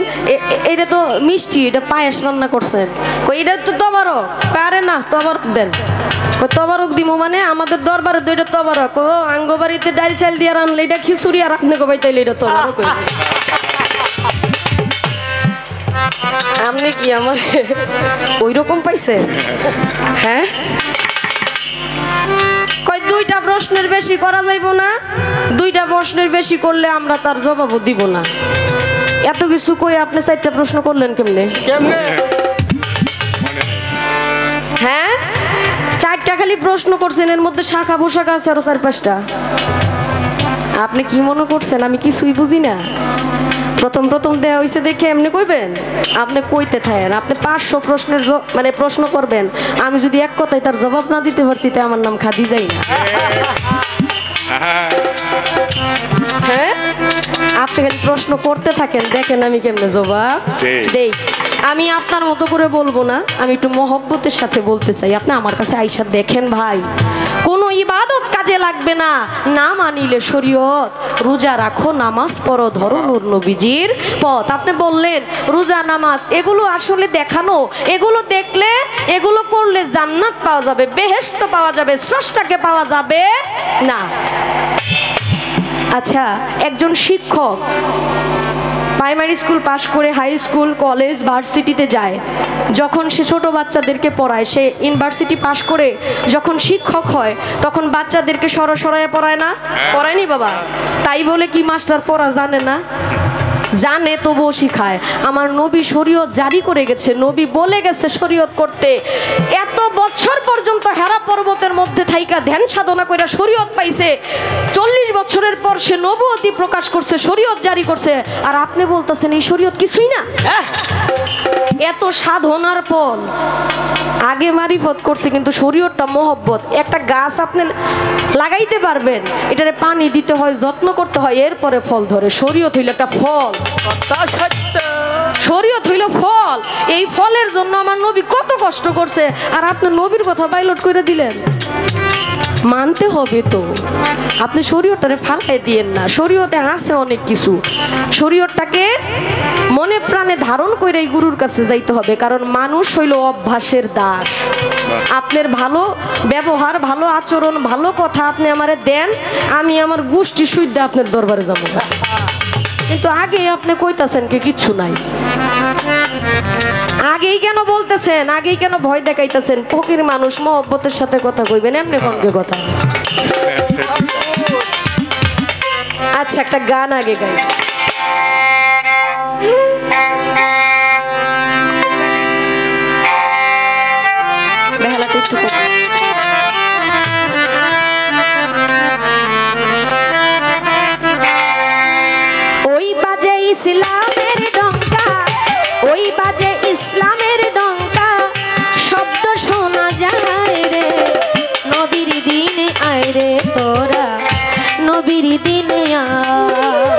এটা তো মিষ্টি, এটা পায়েস রান্না করছেন। কই এটা তো তবরক। আরে না, তবরক দেন। কই তবরক দিমু মানে? আমাদের দরবারে তো এটা তবরক। ও আঙ্গবাড়িতে ডাল চাল দিয়ে রানলে এটা খিচুড়ি, আর আপনি কবাই তাইলে এটা তবরক। আপনি কি আমার ওই রকম পাইছে? হ্যাঁ, কই দুইটা প্রশ্নের বেশি করা যাইব না? দুইটা প্রশ্নের বেশি করলে আমরা তার জবাবও দিব না। এত কিছু কই আপনি 4টা প্রশ্ন করলেন কেমনে? হ্যাঁ, 4টা খালি প্রশ্ন করছেন, এর মধ্যে শাখা পোশাক আছে আরো 4-5টা। আপনি কি মনে করছেন আমি কিছুই বুঝি না? প্রথম প্রথম দেওয়া হয়েছে দেখে এমনি কইবেন? আপনি কইতে থাকেন। আপনি 500 প্রশ্নের মানে প্রশ্ন করবেন, আমি যদি এক কথায় তার জবাব না দিতে পারছি তে আমার নাম খাদিজাই না। হ্যাঁ, আপনি খালি প্রশ্ন করতে থাকেন, দেখেন আমি কেমনে জবাব দেই। আমি আপনার মতো করে বলবো না, আমি একটু মহব্বতের সাথে বলতে চাই। আপনি আমার কাছে আইসা দেখেন ভাই, কোনো ইবাদত কাজে লাগবে না, না মানিলে শরীয়ত। রোজা রাখো, নামাজ পড়ো, ধরো নূর নবীজির পথ। আপনি বললেন রোজা নামাজ এগুলো আসলে দেখানো, এগুলো দেখলে এগুলো করলে জান্নাত পাওয়া যাবে, বেহেশত পাওয়া যাবে, স্রষ্টাকে পাওয়া যাবে না। আচ্ছা, একজন শিক্ষক প্রাইমারি স্কুল পাশ করে হাই স্কুল, কলেজ, ভার্সিটিতে যায়। যখন সে ছোট বাচ্চাদেরকে পড়ায়, সে ইউনিভার্সিটি পাশ করে যখন শিক্ষক হয়, তখন বাচ্চাদেরকে সরাসরি পড়ায় না? পড়ায়নি বাবা? তাই বলে কি মাস্টার পড়া জানে না? জানে, তবুও শিখায়। আমার নবী শরীয়ত জারি করে গেছে, নবী বলে গেছে শরীয়ত করতে। এত বছর পর্যন্ত হেরা পর্বতের মধ্যে থাইকা ধ্যান সাধনা করে শরীয়ত পাইছে। 40 বছরের পর সে নবুয়তি প্রকাশ করছে, শরীয়ত জারি করছে। আর আপনি বলতেছেন এই শরীয়ত কিছুই না? এত সাধনার পর আগে মারিফত করছে, কিন্তু শরীয়তটা মহব্বত। একটা গাছ আপনি লাগাইতে পারবেন, এটারে পানি দিতে হয়, যত্ন করতে হয়, এরপরে ফল ধরে। শরীয়ত হইল একটা ফল, শরীয়ত হইল ফল। এই ফলের জন্য আমার নবী কত কষ্ট করছে, আর আপনি নবীর কথা বাইলট করে দিলেন। মানতে হবে তো, আপনি শরীয়তটারে ফালাই দিয়েন না। শরীয়তে আছে অনেক কিছু, শরীয়তটাকে মনে প্রাণে ধারণ করে এই গুরুর কাছে যাইতে হবে। কারণ মানুষ হইল অভ্যাসের দাস। আপনার ভালো ব্যবহার, ভালো আচরণ, ভালো কথা আপনি আমারে দেন, আমি আমার গোষ্ঠী সুইদ্ধা আপনার দরবারে যাবো। কিন্তু আগে আপনি কইতাছেন কি কিচ্ছু নাই। আগেই কেন বলতেছেন? আগেই কেন ভয় দেখাইতেছেন? ফকির মানুষ, মহব্বতের সাথে কথা কইবেন, এমনি কোনকে কথা। আচ্ছা, একটা গান আগে গাই। বেহালাটা একটু কম। ওই বাজে ইসলামের ডঙ্কা, ওই বাজে ইসলামের ডঙ্কা, শব্দ শোনা যায় রে। নবীর দিনে আয় রে তোরা, নবীর দিনে আয়,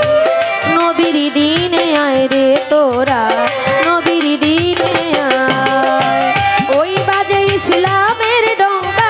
নবীর দিনে আয় রে তোরা, নবীর দিনে আয়। ওই বাজে ইসলামের ডঙ্কা,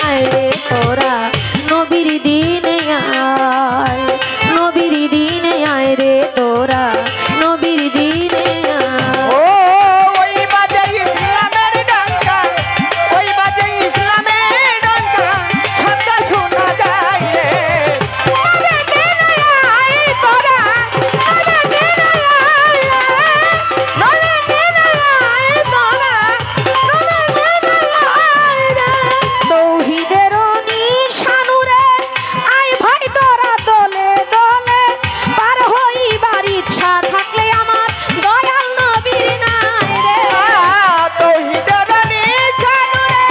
আয় রে তোরা নবীর দিনে আয়, নবীর দিনে আয় রে তোরা নবীর দিনে আয়। ও ওই বাজে ইসলামের ডঙ্কা, ওই বাজে ইসলামের ডঙ্কা, শব্দ শোনা যায় রে। নবীর দিনে আয় তোরা, নবীর দিনে আয় রে। নবীর দিনে আয় তোরা, নবীর দিনে আয় রে। তৌহিদের নিশানুরে আয় ভাই তোরা দলে দলে, পার হইবার ইচ্ছা থাকলে আমার দয়াল নবীর নাই রে। তৌহিদের নিশানুরে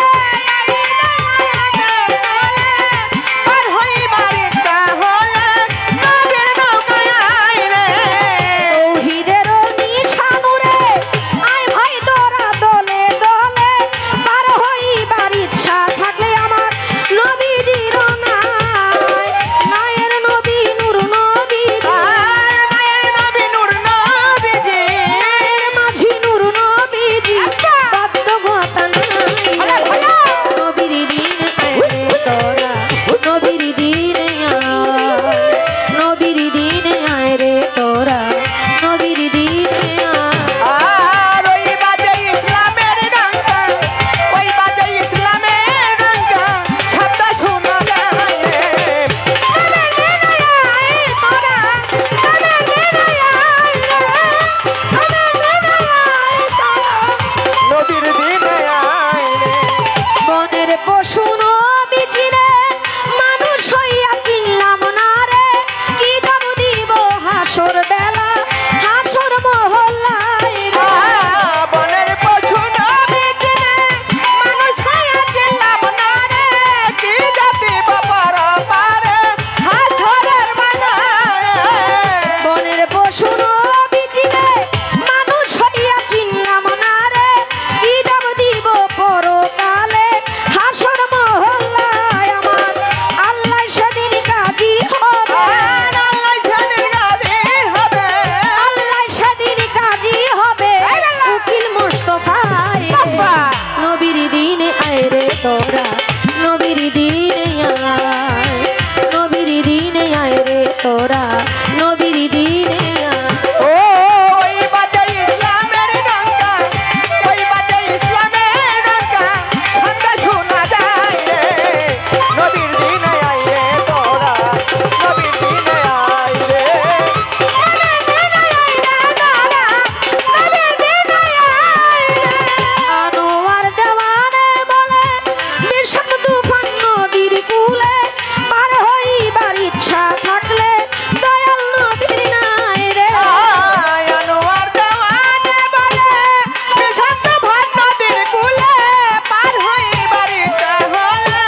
পার হইবার ইচ্ছা হলে নবীর নৌকায় আয় রে। তৌহিদের নিশানুরে আয় ভাই তোরা দলে দলে, পার হইবার ইচ্ছা থাকলে আমার নবীজির নাই, নায়ের নবী নূর নবী, মায়ের নবী নূর নবীজি, নায়ের মাঝি নূর নবীজি, বাধ্যগতা নাই রে। নবীর দিনে আয় রে তোরা নবীর দিনে আয়, নবীর দিনে আয় রে তোরা নবীর দিনে আয়। আর ওই বাজে ইসলামের ডঙ্কা, ওই বাজে ইসলামের ডঙ্কা, শব্দ শোনা যায় রে। নবীর দিনে আয় তোরা, নবীর দিনে আয় রে। নবীর দিনে আয় তোরা, নবীর দিনে আয় রে। বনের পশু নবীজি রে মানুষ হইয়া চিনলাম না রে, কি দাম দিব হাসর বেলা হাসর মহল্লায় রে। বনের পশু নবীজি রে, মানুষ হয়ে ছিলাম না রে, কি জাতি বাবার পারে হাসরের মাঝারে। বনের পশু নবীজি রে মানুষ হইয়া চিনলাম না রে, কি দাম দিব পরকালে হাসর মহল্লায় আমার আল্লাহ সেদিন কাজী হবে, আল্লাহ সেদিন কাজী হবে, আল্লাহ সেদিন কাজী হবে উকিল মোস্তফায় রে। নবীর দিনে আয় রে তোরা নবীর দিনে আয়, নবীর দিনে আয় রে তোরা নবীর দিনে আয়। ও ওই বাজে ইসলামের ডঙ্কা, ওই বাজে ইসলামের ডঙ্কা, শব্দ শোনা যায় রে। নবীর দিনে আয় রে তোরা, নবীর দিনে আয় রে। নবীর দিনে আয় রে তোরা, নবীর দিনে আয় রে। আনোয়ার দেওয়ানে বলে বিষম তুফান নদীর কূলে, পার হইবার ইচ্ছা থাকলে দয়াল নবীর নাই রে। আনোয়ার দেওয়ানে বলে বিষাক্ত ভাত নদীর কূলে, পার হইবার ইচ্ছা হলে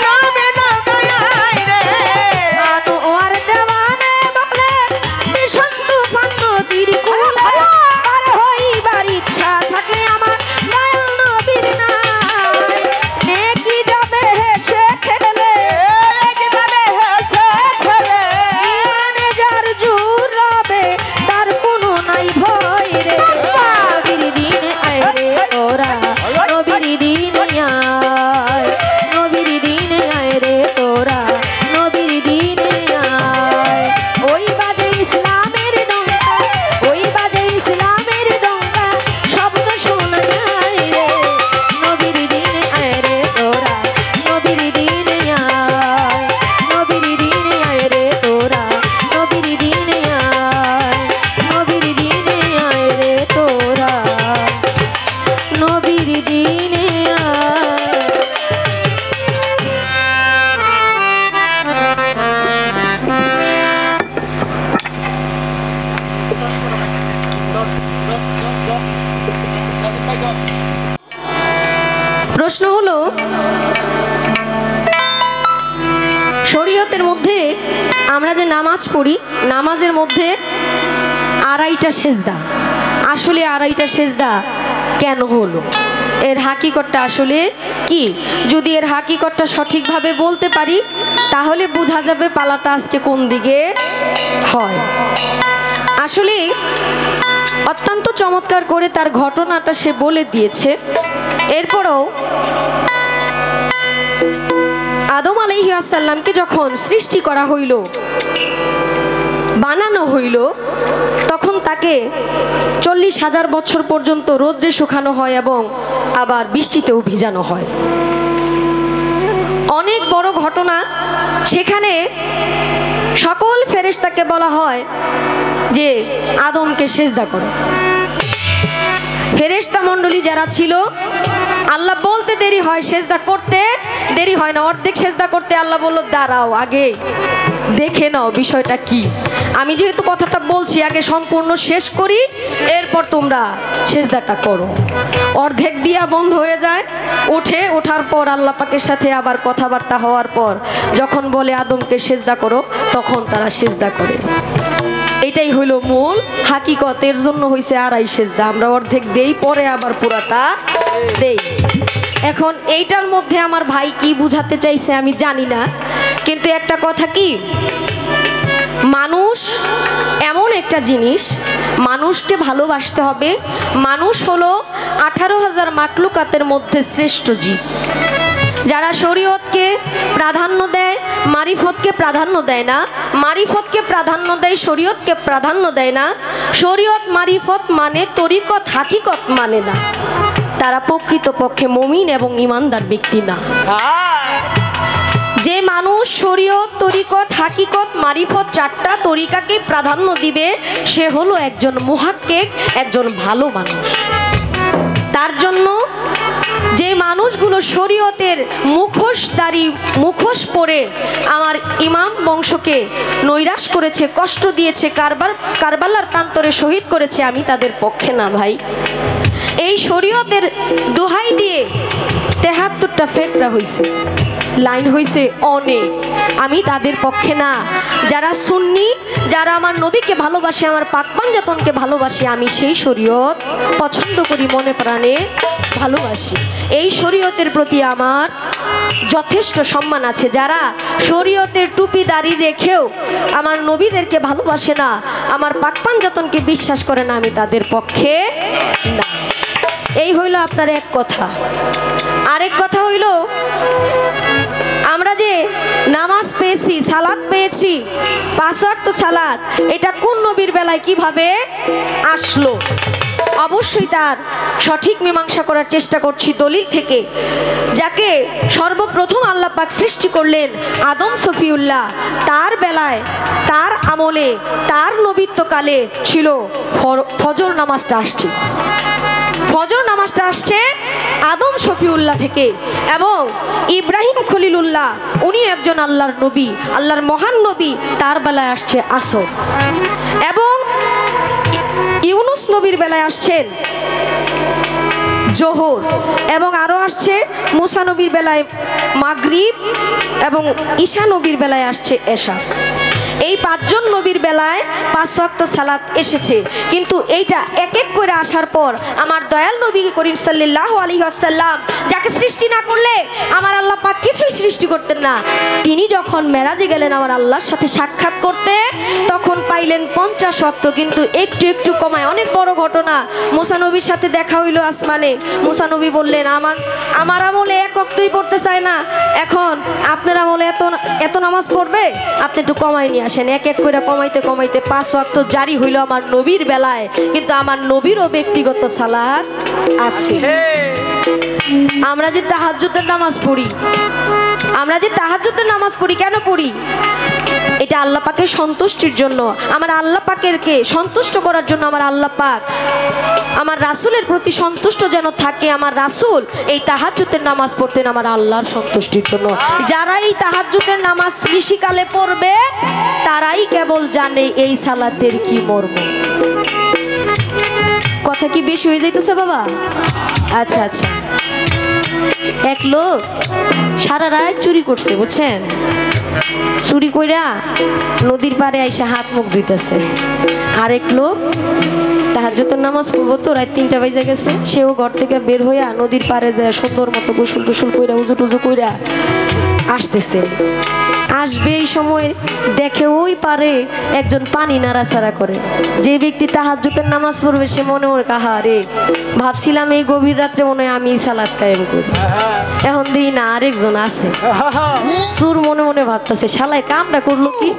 নবী নৌকায় আয় রে। আনোয়ার দেওয়ানে বলে বিষম তুফান নদীর কূলে, পার হইবার ইচ্ছা থাকলে আমার দয়াল নবীর নাই। নেকি যাবে হেসে খেলে, কিভাবে হেসে খেলে, ইমানে যার জোর রবে তার কোনো নাই ভয় রে। নবীর দিনে আয় রে তোরা নবীর দিনে আয়, নবীর দিনে আয় রে তোরা নবীর দিনে আয়। ওই বাজে ইসলামের ডঙ্কা, ওই বাজে ইসলামের ডঙ্কা, শব্দ শোনা যায় রে। নবীর দিনে আয় রে তোরা নবীর দিনে আয়, নবীর দিনে আয় রে তোরা নবীর দিনে আয়, নবীর দিনে আয় রে তোরা নবীর দিনে আয়। প্রশ্ন হলো শরীয়তের মধ্যে আমরা যে নামাজ পড়ি, নামাজের মধ্যে আড়াইটা সেজদা, আসলে আড়াইটা সেজদা কেন হলো, এর হাকিকতটা আসলে কি? যদি এর হাকিকতটা সঠিকভাবে বলতে পারি তাহলে বোঝা যাবে পালাটা আজকে কোন দিকে হয়। আসলে অত্যন্ত চমৎকার করে তার ঘটনাটা সে বলে দিয়েছে। এরপরও আলাইহি ওয়াসাল্লামকে যখন সৃষ্টি করা হইল, বানানো হইল, তখন তাকে 40,000 বছর পর্যন্ত রোদ্রে শুকানো হয় এবং আবার বৃষ্টিতেও ভিজানো হয়। অনেক বড় ঘটনা। সেখানে সকল ফেরেশতাকে বলা হয় যে আদমকে সেজদা করো। ফেরেশতা মণ্ডলী যারা ছিল, আল্লাহ বলতে দেরি হয়, সেজদা করতে দেরি হয় না, অর্ধেক সেজদা করতে আল্লাহ বলল দাঁড়াও, আগে দেখে নাও বিষয়টা কি। আমি যেহেতু কথাটা বলছি, আগে সম্পূর্ণ শেষ করি, এরপর তোমরা সেজদাটা করো। অর্ধেক দিয়া বন্ধ হয়ে যায়। ওঠার পর আল্লাহ পাকের সাথে আবার কথাবার্তা হওয়ার পর যখন বলে আদমকে সেজদা করো, তখন তারা সেজদা করে। এটাই হইল মূল হাকিকতের জন্য হইছে আড়াই সেজদা। আমরা অর্ধেক দেই, পরে আবার পুরাটা দেই। এখন এইটার মধ্যে আমার ভাই কি বুঝাতে চাইছে আমি জানি না, কিন্তু একটা কথা কি, মানুষ এমন একটা জিনিস, মানুষকে ভালোবাসতে হবে। মানুষ হলো 18,000 মাকলুকাতের মধ্যে শ্রেষ্ঠ জীব। যারা শরীয়তকে প্রাধান্য দেয়, মারিফতকে প্রাধান্য দেয় না, মারিফতকে প্রাধান্য দেয়, শরীয়তকে প্রাধান্য দেয় না, শরীয়ত মারিফত মানে তরিকত হাকিকত মানে না, তারা প্রকৃতপক্ষে মুমিন এবং ঈমানদার ব্যক্তি না। যে মানুষ শরীয়ত, তরিকত, হাকিকত, মারিফত চারটা তরিকাকে প্রাধান্য দিবে, সে হলো একজন মুহাক্কিক, একজন ভালো মানুষ। তার জন্য যে মানুষগুলো শরীয়তের মুখোশ পরে আমার ইমাম বংশকে নৈরাশ করেছে, কষ্ট দিয়েছে, কারবালার প্রান্তরে শহীদ করেছে, আমি তাদের পক্ষে না ভাই। এই শরীয়তের দোহাই দিয়ে 73টা ফেকরা হয়েছে, লাইন হয়েছে অনেক, আমি তাদের পক্ষে না। যারা সুন্নি, যারা আমার নবীকে ভালোবাসে, আমার পাক পাঞ্জাতনকে ভালোবাসে, আমি সেই শরীয়ত পছন্দ করি, মনে প্রাণে ভালোবাসি। এই শরীয়তের প্রতি আমার যথেষ্ট সম্মান আছে। যারা শরীয়তের টুপি দাড়ি রেখেও আমার নবীদেরকে ভালোবাসে না, আমার পাক পাঞ্জাতনকে বিশ্বাস করে না, আমি তাদের পক্ষে না। এই হইল আপনার এক কথা। আরেক কথা হইল, আমরা যে নামাজ পেয়েছি, সালাত পেয়েছি, 5 ওয়াক্ত সালাত, এটা কোন নবীর বেলায় কিভাবে আসলো, অবশ্যই তার সঠিক মীমাংসা করার চেষ্টা করছি দলিল থেকে। যাকে সর্বপ্রথম আল্লাহ পাক সৃষ্টি করলেন আদম সফিউল্লাহ, তার বেলায়, তার আমলে, তার নবীত্বকালে ছিল ফজর নামাজটা আসছে। ফজর নামাজটা আসছে আদম শফিউল্লাহ থেকে, এবং ইব্রাহিম খলিলুল্লাহ, উনি একজন আল্লাহর নবী, আল্লাহর মহান নবী, তার বেলায় আসছে আসর, এবং ইউনুস নবীর বেলায় আসছেন জোহর, এবং আরও আসছে মুসা নবীর বেলায় মাগরিব, এবং ঈশা নবীর বেলায় আসছে এশা। এই 5 জন নবীর বেলায় 5 ওয়াক্ত সালাত এসেছে। কিন্তু এইটা এক এক করে আসার পর আমার দয়াল নবী করিম সাল্লাল্লাহু আলাইহি ওয়াসাল্লাম, যাকে সৃষ্টি না করলে আমার আল্লাহ পাক কিছুই সৃষ্টি করতেন না, তিনি যখন মেরাজে গেলেন আমার আল্লাহর সাথে সাক্ষাৎ করতে, তখন পাইলেন 50 ওয়াক্ত, কিন্তু একটু একটু কমায়। অনেক বড় ঘটনা। মুসা নবীর সাথে দেখা হইল আসমানে। মুসা নবী বললেন, আমার আমলে 1 ওয়াক্তই পড়তে চায় না, এখন আপনার আমলে এত নামাজ পড়বে, আপনি একটু কমাই নিয়ে আসেন। এক এক করে কমাইতে কমাইতে 5 ওয়াক্ত জারি হইল আমার নবীর বেলায়। কিন্তু আমার নবীরও ব্যক্তিগত সালাত আছে। আমরা যে তাহাজ্জুদের নামাজ পড়ি, কেন পড়ি? এটা আল্লাহ পাকের সন্তুষ্টির জন্য, আমার আল্লাহ পাকেরকে সন্তুষ্ট করার জন্য। আমার আল্লাহ পাক আমার রাসূলের প্রতি সন্তুষ্ট যেন থাকে। আমার রাসূল এই তাহাজ্জুদের নামাজ পড়তেন আমার আল্লাহর সন্তুষ্টির জন্য। যারা এই তাহাজ্জুদের নামাজ নিশিকালে পড়বে, তারাই কেবল জানে এই সালাতের কি মর্ম। কথা কি বেশি হয়ে যাইতেছে বাবা? আচ্ছা আচ্ছা। এক লোক সারা রাত চুরি করছে, বুঝছেন? চুরি কইরা নদীর পাড়ে আইসা হাত মুখ ধুইতেছে। আরেক লোক তাহাজ্জুদের নামাজ পড়বো তো, রাত 3টা বাজে গেছে, সেও ঘর থেকে বের হইয়া নদীর পাড়ে যায় সুন্দর মতো গোসল টোসল কইরা, উজু টুজু কইরা আসতেছে, আসবে এই সময় দেখে ওই পারে একজন পানি নাড়াচাড়া করে। যে ব্যক্তি তাহাজ্জুদের নামাজ পড়বে সে মনে মনে কাহা রে, ভাবছিলাম এই গভীর রাত্রে মনে হয় আমি সালাত কায়েম করি, এখন দিই না আরেকজন আছে। সুর মনে মনে ভাবতেছে শালায় কামটা করলো কি,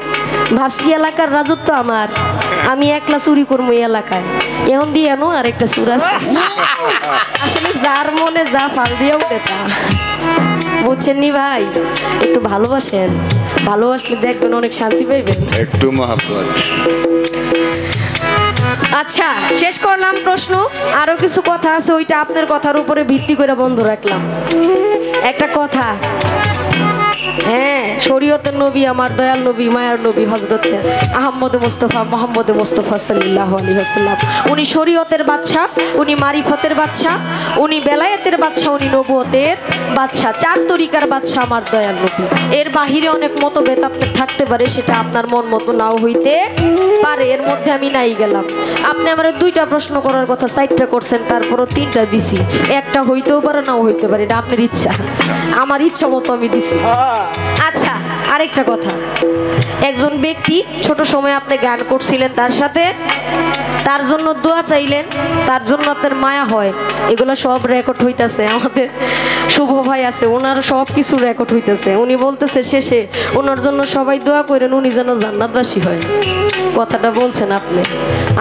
ভাবছি এলাকার রাজত্ব আমার, আমি একলা চুরি করবো এই এলাকায়, এখন দিয়ে আনো আর একটা সুর আছে। আসলে যার মনে যা ফাল দিয়ে উঠে তা, বুঝছেন নি ভাই? একটু ভালোবাসেন, ভালোবাসলে দেখবেন অনেক শান্তি পাইবেন। একটু মহব্বত। আচ্ছা, শেষ করলাম প্রশ্ন, আরো কিছু কথা আছে, ওইটা আপনার কথার উপরে ভিত্তি করে বন্ধ রাখলাম। একটা কথা, হ্যাঁ, শরীয়তের নবী আমার দয়াল নবী মায়ার নবী হযরত আহমদ মুস্তাফা মোহাম্মদ মুস্তাফা সাল্লাল্লাহু আলাইহি ওয়াসাল্লাম, উনি শরীয়তের বাদশা, উনি মারিফতের বাদশা, উনি বেলায়েতের বাদশা, উনি নবুয়তের বাদশা, চার তরিকার বাদশা আমার দয়াল নবী। এর বাহিরে অনেক মতভেদ আপনার থাকতে পারে, সেটা আপনার মন মতো নাও হইতে পারে, এর মধ্যে আমি নাই গেলাম। আপনি আমার দুইটা প্রশ্ন করার কথা, চারটা করছেন, তারপরও তিনটা দিছি, একটা হইতেও পারে নাও হইতে পারে, এটা আপনার ইচ্ছা, আমার ইচ্ছা মতো আমি দিছি। আচ্ছা, আরেকটা কথা, একজন ব্যক্তি ছোট সময় আপনি গান করছিলেন তার সাথে, তার জন্য দোয়া চাইলেন, তার জন্য আপনার মায়া হয়, এগুলো সব রেকর্ড হইতেছে। আমাদের শুভ ভাই আছে, ওনার সব কিছু রেকর্ড হইতেছে। উনি বলতেছে শেষে ওনার জন্য সবাই দোয়া করেন, উনি যেন জান্নাতবাসী হয়। কথাটা বলছেন আপনি,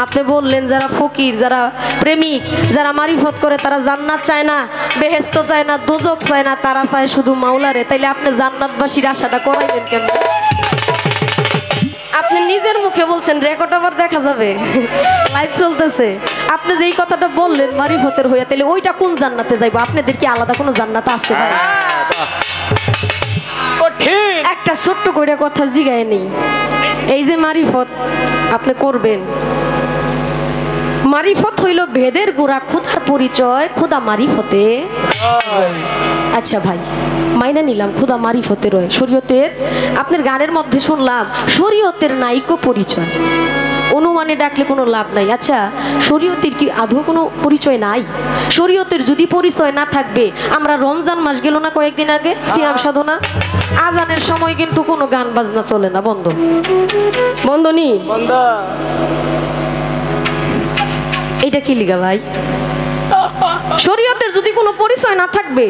আপনি বললেন যারা ফকির, যারা প্রেমিক, যারা মারিফত করে তারা জান্নাত চায় না, বেহেশত চায় না, দোজক চায় না, তারা চায় শুধু মাওলারে। তাইলে আপনি জান্নাতবাসীর আশাটা করাইবেন কেন? আপনি নিজের মুখে বলছেন, রেকর্ড আবার দেখা যাবে, লাইভ চলতেছে। আপনি যেই কথাটা বললেন মারিফতের হইয়া, তাহলে ওইটা কোন জান্নাতে যাইবো? আপনাদের কি আলাদা কোনো জান্নাত আছে ভাই? একটা ছোট্ট করে কথা জিগায় নেই, এই যে মারিফত আপনি করবেন, মারিফত হইল ভেদের গোড়া, খোদার পরিচয় খোদা মারিফতে। আচ্ছা ভাই, মাইনা নিলাম খোদা মারিফতে রয় শরীয়তের, আপনার গানের মধ্যে শুনলাম শরীয়তের নাইকো পরিচয়, অনুমানে ডাকলে কোনো লাভ নাই। আচ্ছা, শরীয়তের কি আদৌ কোনো পরিচয় নাই? শরীয়তের যদি পরিচয় না থাকবে, আমরা রমজান মাস গেল না কয়েকদিন আগে, সিয়াম সাধনা, আজানের সময় কিন্তু কোনো গান বাজনা চলে না, বন্ধ বন্ধ নি বন্ধ। এইটা কি লিগা ভাই? শরীয়তের যদি কোনো পরিচয় না থাকবে,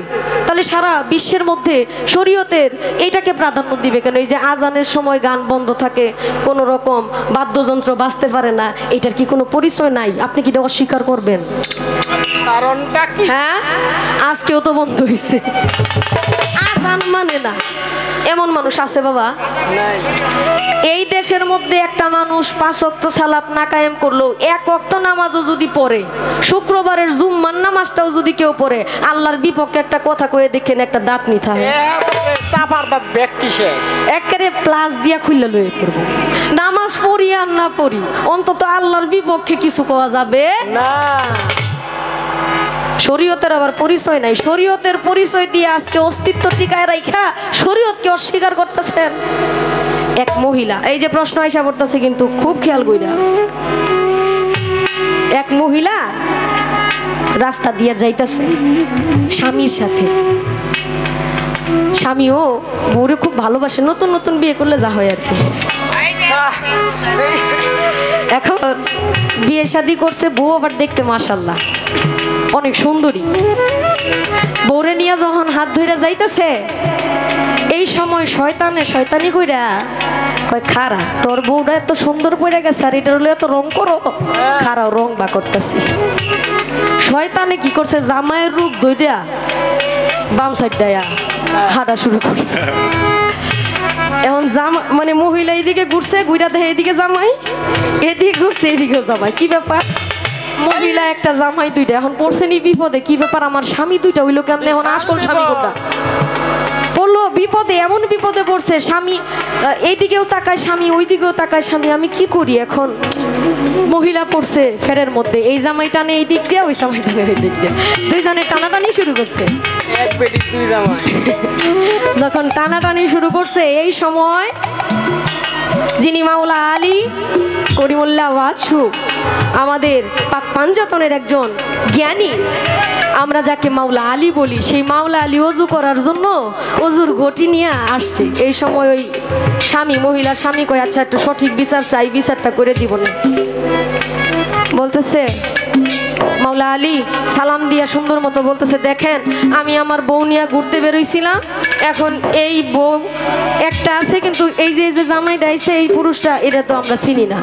তাহলে সারা বিশ্বের মধ্যে শরীয়তের এইটাকে প্রাধান্য দিবে কেন? এই যে আজানের সময় গান বন্ধ থাকে, কোনো রকম বাদ্যযন্ত্র বাজতে পারে না, এটার কি কোনো পরিচয় নাই? আপনি কি এটা অস্বীকার করবেন? কারণটা কি? হ্যাঁ, আজকেও তো বন্ধ হয়েছে, আজান মানে না, এমন মানুষ আছে বাবা? এই দেশের মধ্যে একটা মানুষ 5 ওয়াক্ত সালাত না কায়েম করলো, 1 ওয়াক্ত নামাজও যদি পড়ে, শুক্রবারের জুম্মার নামাজটাও যদি কেউ পড়ে, আল্লাহর বিপক্ষে একটা কথা কয়ে দেখেন, একটা দাঁত নিতে হয়, একেবারে প্লাস দিয়া খুললে লয়ে পড়বো। নামাজ পড়ি আর না পড়ি, অন্তত আল্লাহর বিপক্ষে কিছু কোয়া যাবে না। শরীয়তের আবার পরিচয় নাই, শরীয়তের পরিচয় দিয়ে আজকে অস্তিত্ব টিকায় রাখা শরীয়তকে অস্বীকার করতেছেন। এক মহিলা, এই যে প্রশ্ন আইসা পড়তেছে কিন্তু খুব খেয়াল কইরা, এক মহিলা রাস্তা দিয়ে যাইতেছে স্বামীর সাথে, স্বামীও বউরে খুব ভালোবাসে, নতুন নতুন বিয়ে করলে যা হয় আর কি। এখন বিয়ে শাদী করছে, বউ আবার দেখতে মাশাআল্লাহ অনেক সুন্দরী, বউরে নিয়ে যখন হাত ধইরা যাইতেছে, এই সময় শয়তানে শয়তানি কইরা কয়, খারা তোর বউটা এত সুন্দর পড়ে গেছে, আর এটা হলো এত রং করো, খারাও রং বা করতেছি। শয়তানে কি করছে, জামাইয়ের রূপ ধইরা বাম সাইড দেয়া হাঁটা শুরু করছে। এখন জামা মানে মহিলা এইদিকে ঘুরছে, ঘুরা দেখে এদিকে জামাই, এদিকে ঘুরছে এদিকেও জামাই, কি ব্যাপার? মহিলা একটা জামাই দুইটা, এখন পড়ছে নি বিপদে, কি ব্যাপার আমার স্বামী দুইটা হইলো কেমন? এখন আসল স্বামী কোনটা? পড়লো বিপদে, এমন বিপদে পড়ছে, স্বামী এইদিকেও তাকায় স্বামী, ওইদিকেও তাকায় স্বামী, আমি কি করি এখন? মহিলা পড়ছে ফেরের মধ্যে, এই জামাই টানে এই দিক দিয়ে, ওই জামাই টানে ওই দিক দিয়ে, দুইজনে টানাটানি শুরু করছে। যখন টানাটানি শুরু করছে, এই সময় যিনি মাওলা আলী করিমুল্লাহ ওয়াজহু, আমাদের পাক পাঞ্জাতনের একজন জ্ঞানী, আমরা যাকে মাওলা আলী বলি, সেই মাওলা আলী অজু করার জন্য অজুর ঘটি নিয়ে আসছে। এই সময় ওই স্বামী, মহিলার স্বামী কয়, আচ্ছা একটু সঠিক বিচার চাই, বিচারটা করে দিব না। বলতেছে মাওলা আলী সালাম দিয়া সুন্দর মতো বলতেছে, দেখেন আমি আমার বউ নিয়ে ঘুরতে বেরোইছিলাম, এখন এই বউ একটা আছে, কিন্তু এই যে জামাইটা আইছে এই পুরুষটা, এটা তো আমরা চিনি না।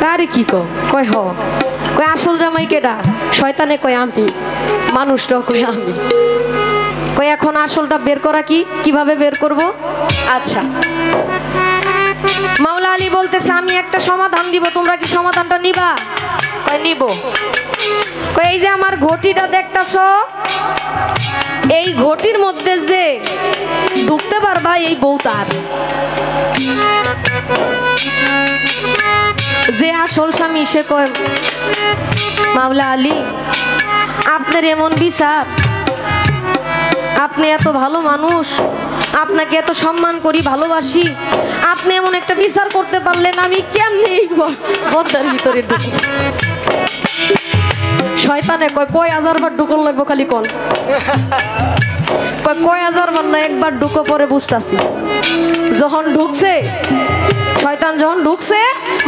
কারে কি কয় কয় আসল জামাই কেডা? শয়তানে কয় আমি, মানুষটাও কয় আমি। কয় এখন আসলটা বের করা কিভাবে বের করব? আচ্ছা, মাওলা আলী বলতেছে আমি একটা সমাধান দিব, তোমরা কি সমাধানটা নিবা? কয় নিব। কয় এই যে আমার ঘটিটা দেখতাছো, এই ঘটির মধ্যে যে ঢুকতে পারবা এই বউ তার, যে আসল স্বামী। সে কয় মাওলা আলী আপনার এমন বিচার, আপনি এত ভালো মানুষ, আপনাকে এত সম্মান করি, ভালোবাসি, আপনি এমন একটা বিচার করতে পারলেন, আমি কেমনে এই বদ্দার ভিতরে ঢুকি? শয়তানে কয় হাজার বার ঢুকন লাগবো, খালি কোন কয় হাজার বার না, একবার ঢুকো পরে বুঝতাছি। যখন ঢুকছে শয়তান, যখন ঢুকছে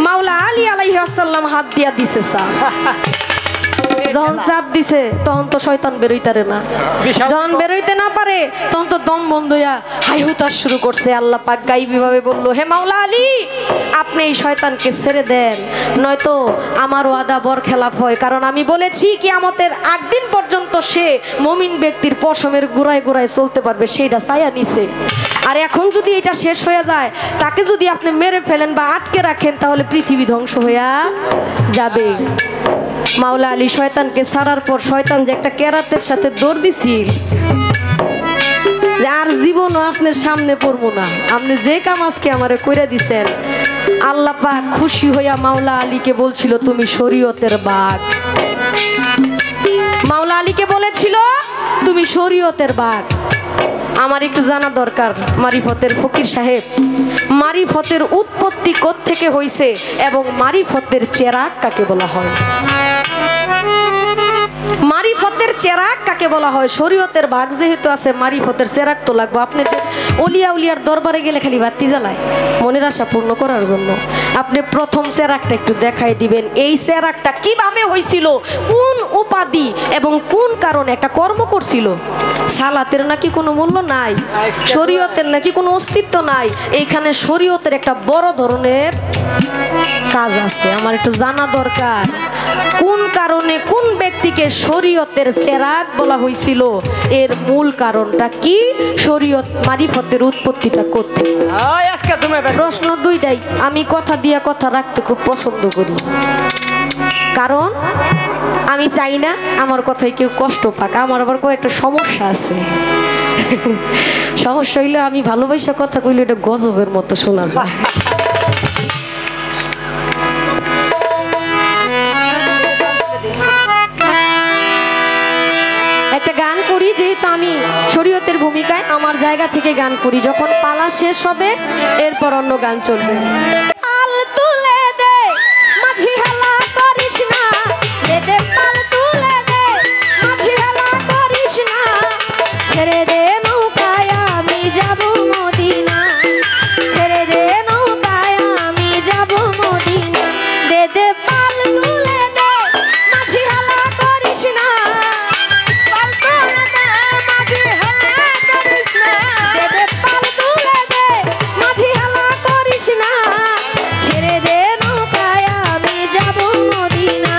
মাওলা আলী আলাইহিস সালাম হাত দিয়া দিছে চাপ। যখন চাপ দিছে তখন তো শয়তান বেরোইতারে না, যখন বেরোইতে না পারে তখন তো দম বন্ধ হইয়া হাই হুতাশ শুরু করছে। আল্লাহ পাক গাইবি ভাবে বললো, হে মাওলা আলী আপনি এই শয়তানকে ছেড়ে দেন, নয়তো আমার ওয়াদা বরখেলাপ হয়। কারণ আমি বলেছি কিয়ামতের আগদিন পর্যন্ত সে মুমিন ব্যক্তির পশমের গোড়ায় গোড়ায় চলতে পারবে, সেইটা ছায়া নিছে। আর এখন যদি এটা শেষ হয়ে যায়, তাকে যদি আপনি মেরে ফেলেন বা আটকে রাখেন, তাহলে পৃথিবী ধ্বংস হইয়া যাবে। মাওলা আলী শয়তানকে ছাড়ার পর শয়তান যে একটা কেরাতের সাথে দৌড় দিছিল, আর জীবনও আপনার সামনে পড়বো না, আপনি যে কাম আজকে আমারে কইরা দিছেন। আল্লাহ পাক খুশি হইয়া মাওলা আলীকে বলছিল তুমি শরীয়তের বাঘ। মাওলা আলীকে বলেছিল তুমি শরীয়তের বাঘ। আমার একটু জানা দরকার, মারিফতের ফকির সাহেব, মারিফতের উৎপত্তি কোত্থেকে হইছে এবং মারিফতের চেরাগ কাকে বলা হয়? মারিফতের চেরাগ কাকে বলা হয়? শরীয়তের বাঘ যেহেতু আছে, মারিফতের চেরাগ তো লাগবে। আপনাদের অলিয়া উলিয়ার দরবারে গেলে খালি বাতি জ্বালায় মনের আশা পূর্ণ করার জন্য। আপনি প্রথম চেরাগটা একটু দেখাই দিবেন, এই চেরাগটা কিভাবে হয়েছিল, কোন উপাধি এবং কোন কারণে একটা কর্ম করছিল। সালাতের নাকি কোনো মূল্য নাই, শরীয়তের নাকি কোনো অস্তিত্ব নাই, এইখানে শরীয়তের একটা বড় ধরনের কাজ আছে। আমার একটু জানা দরকার, কোন কারণে কোন ব্যক্তিকে শরীয়তের চেরাগ বলা হয়েছিল, এর মূল কারণটা কি, শরীয়ত মারিফতের উৎপত্তিটা করতে। প্রশ্ন দুইটাই, আমি কথা দিয়া কথা রাখতে খুব পছন্দ করি, কারণ আমি চাই না আমার কথায় কেউ কষ্ট পাক। আমার আবার কয়েকটা সমস্যা আছে। সমস্যা হইলে আমি ভালোবাসা কথা কইলে এটা গজবের মতো শোনা যায়। একটা গান করি, যেহেতু আমি শরীয়তের ভূমিকায় আমার জায়গা থেকে গান করি, যখন পালা শেষ হবে এরপর অন্য গান চলবে। আল তুলে দে মাঝি হেলা করিস না, দে দে পাল তুলে দে মাঝি হেলা করিস না, ছেড়ে দে নৌকায় আমি যাব মদিনা, ছেড়ে দে নৌকায় আমি যাব মদিনা, দে দে পাল তুলে দে মাঝি হেলা করিস না, পাল তুলে দে মাঝি হেলা করিস না, দে দে পাল তুলে দে মাঝি হেলা করিস না, ছেড়ে দে নৌকায় আমি যাব মদিনা,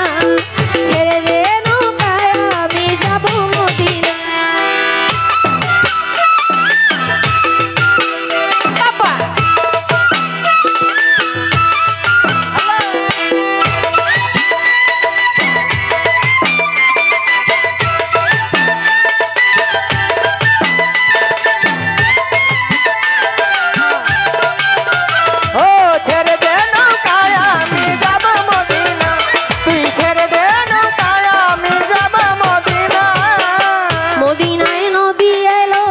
ছেড়ে দে নৌকায় আমি যাব মদিনা। ও ছেড়ে দে নৌকায় আমি যাব মদিনা, তুই ছেড়ে দে নৌকায় আমি যাব মদিনা। মদিনায় নবী এলো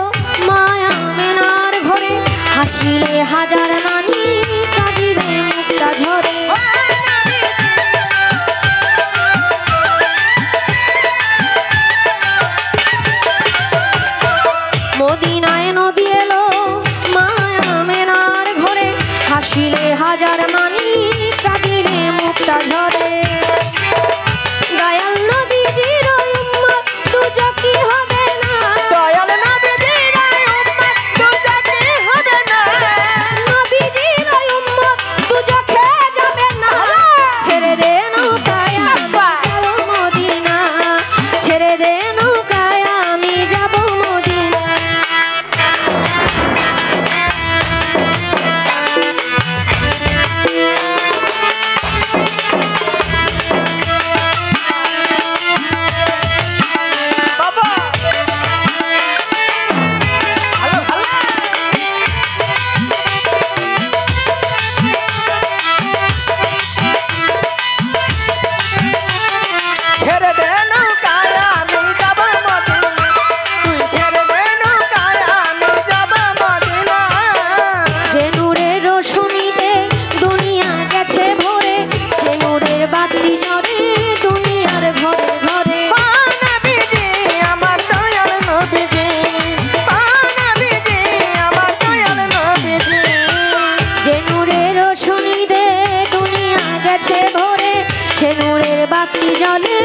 মায়া মেনার ঘরে, হাসিলে হাজার নানি কাঁদিলে ভক্তি জলে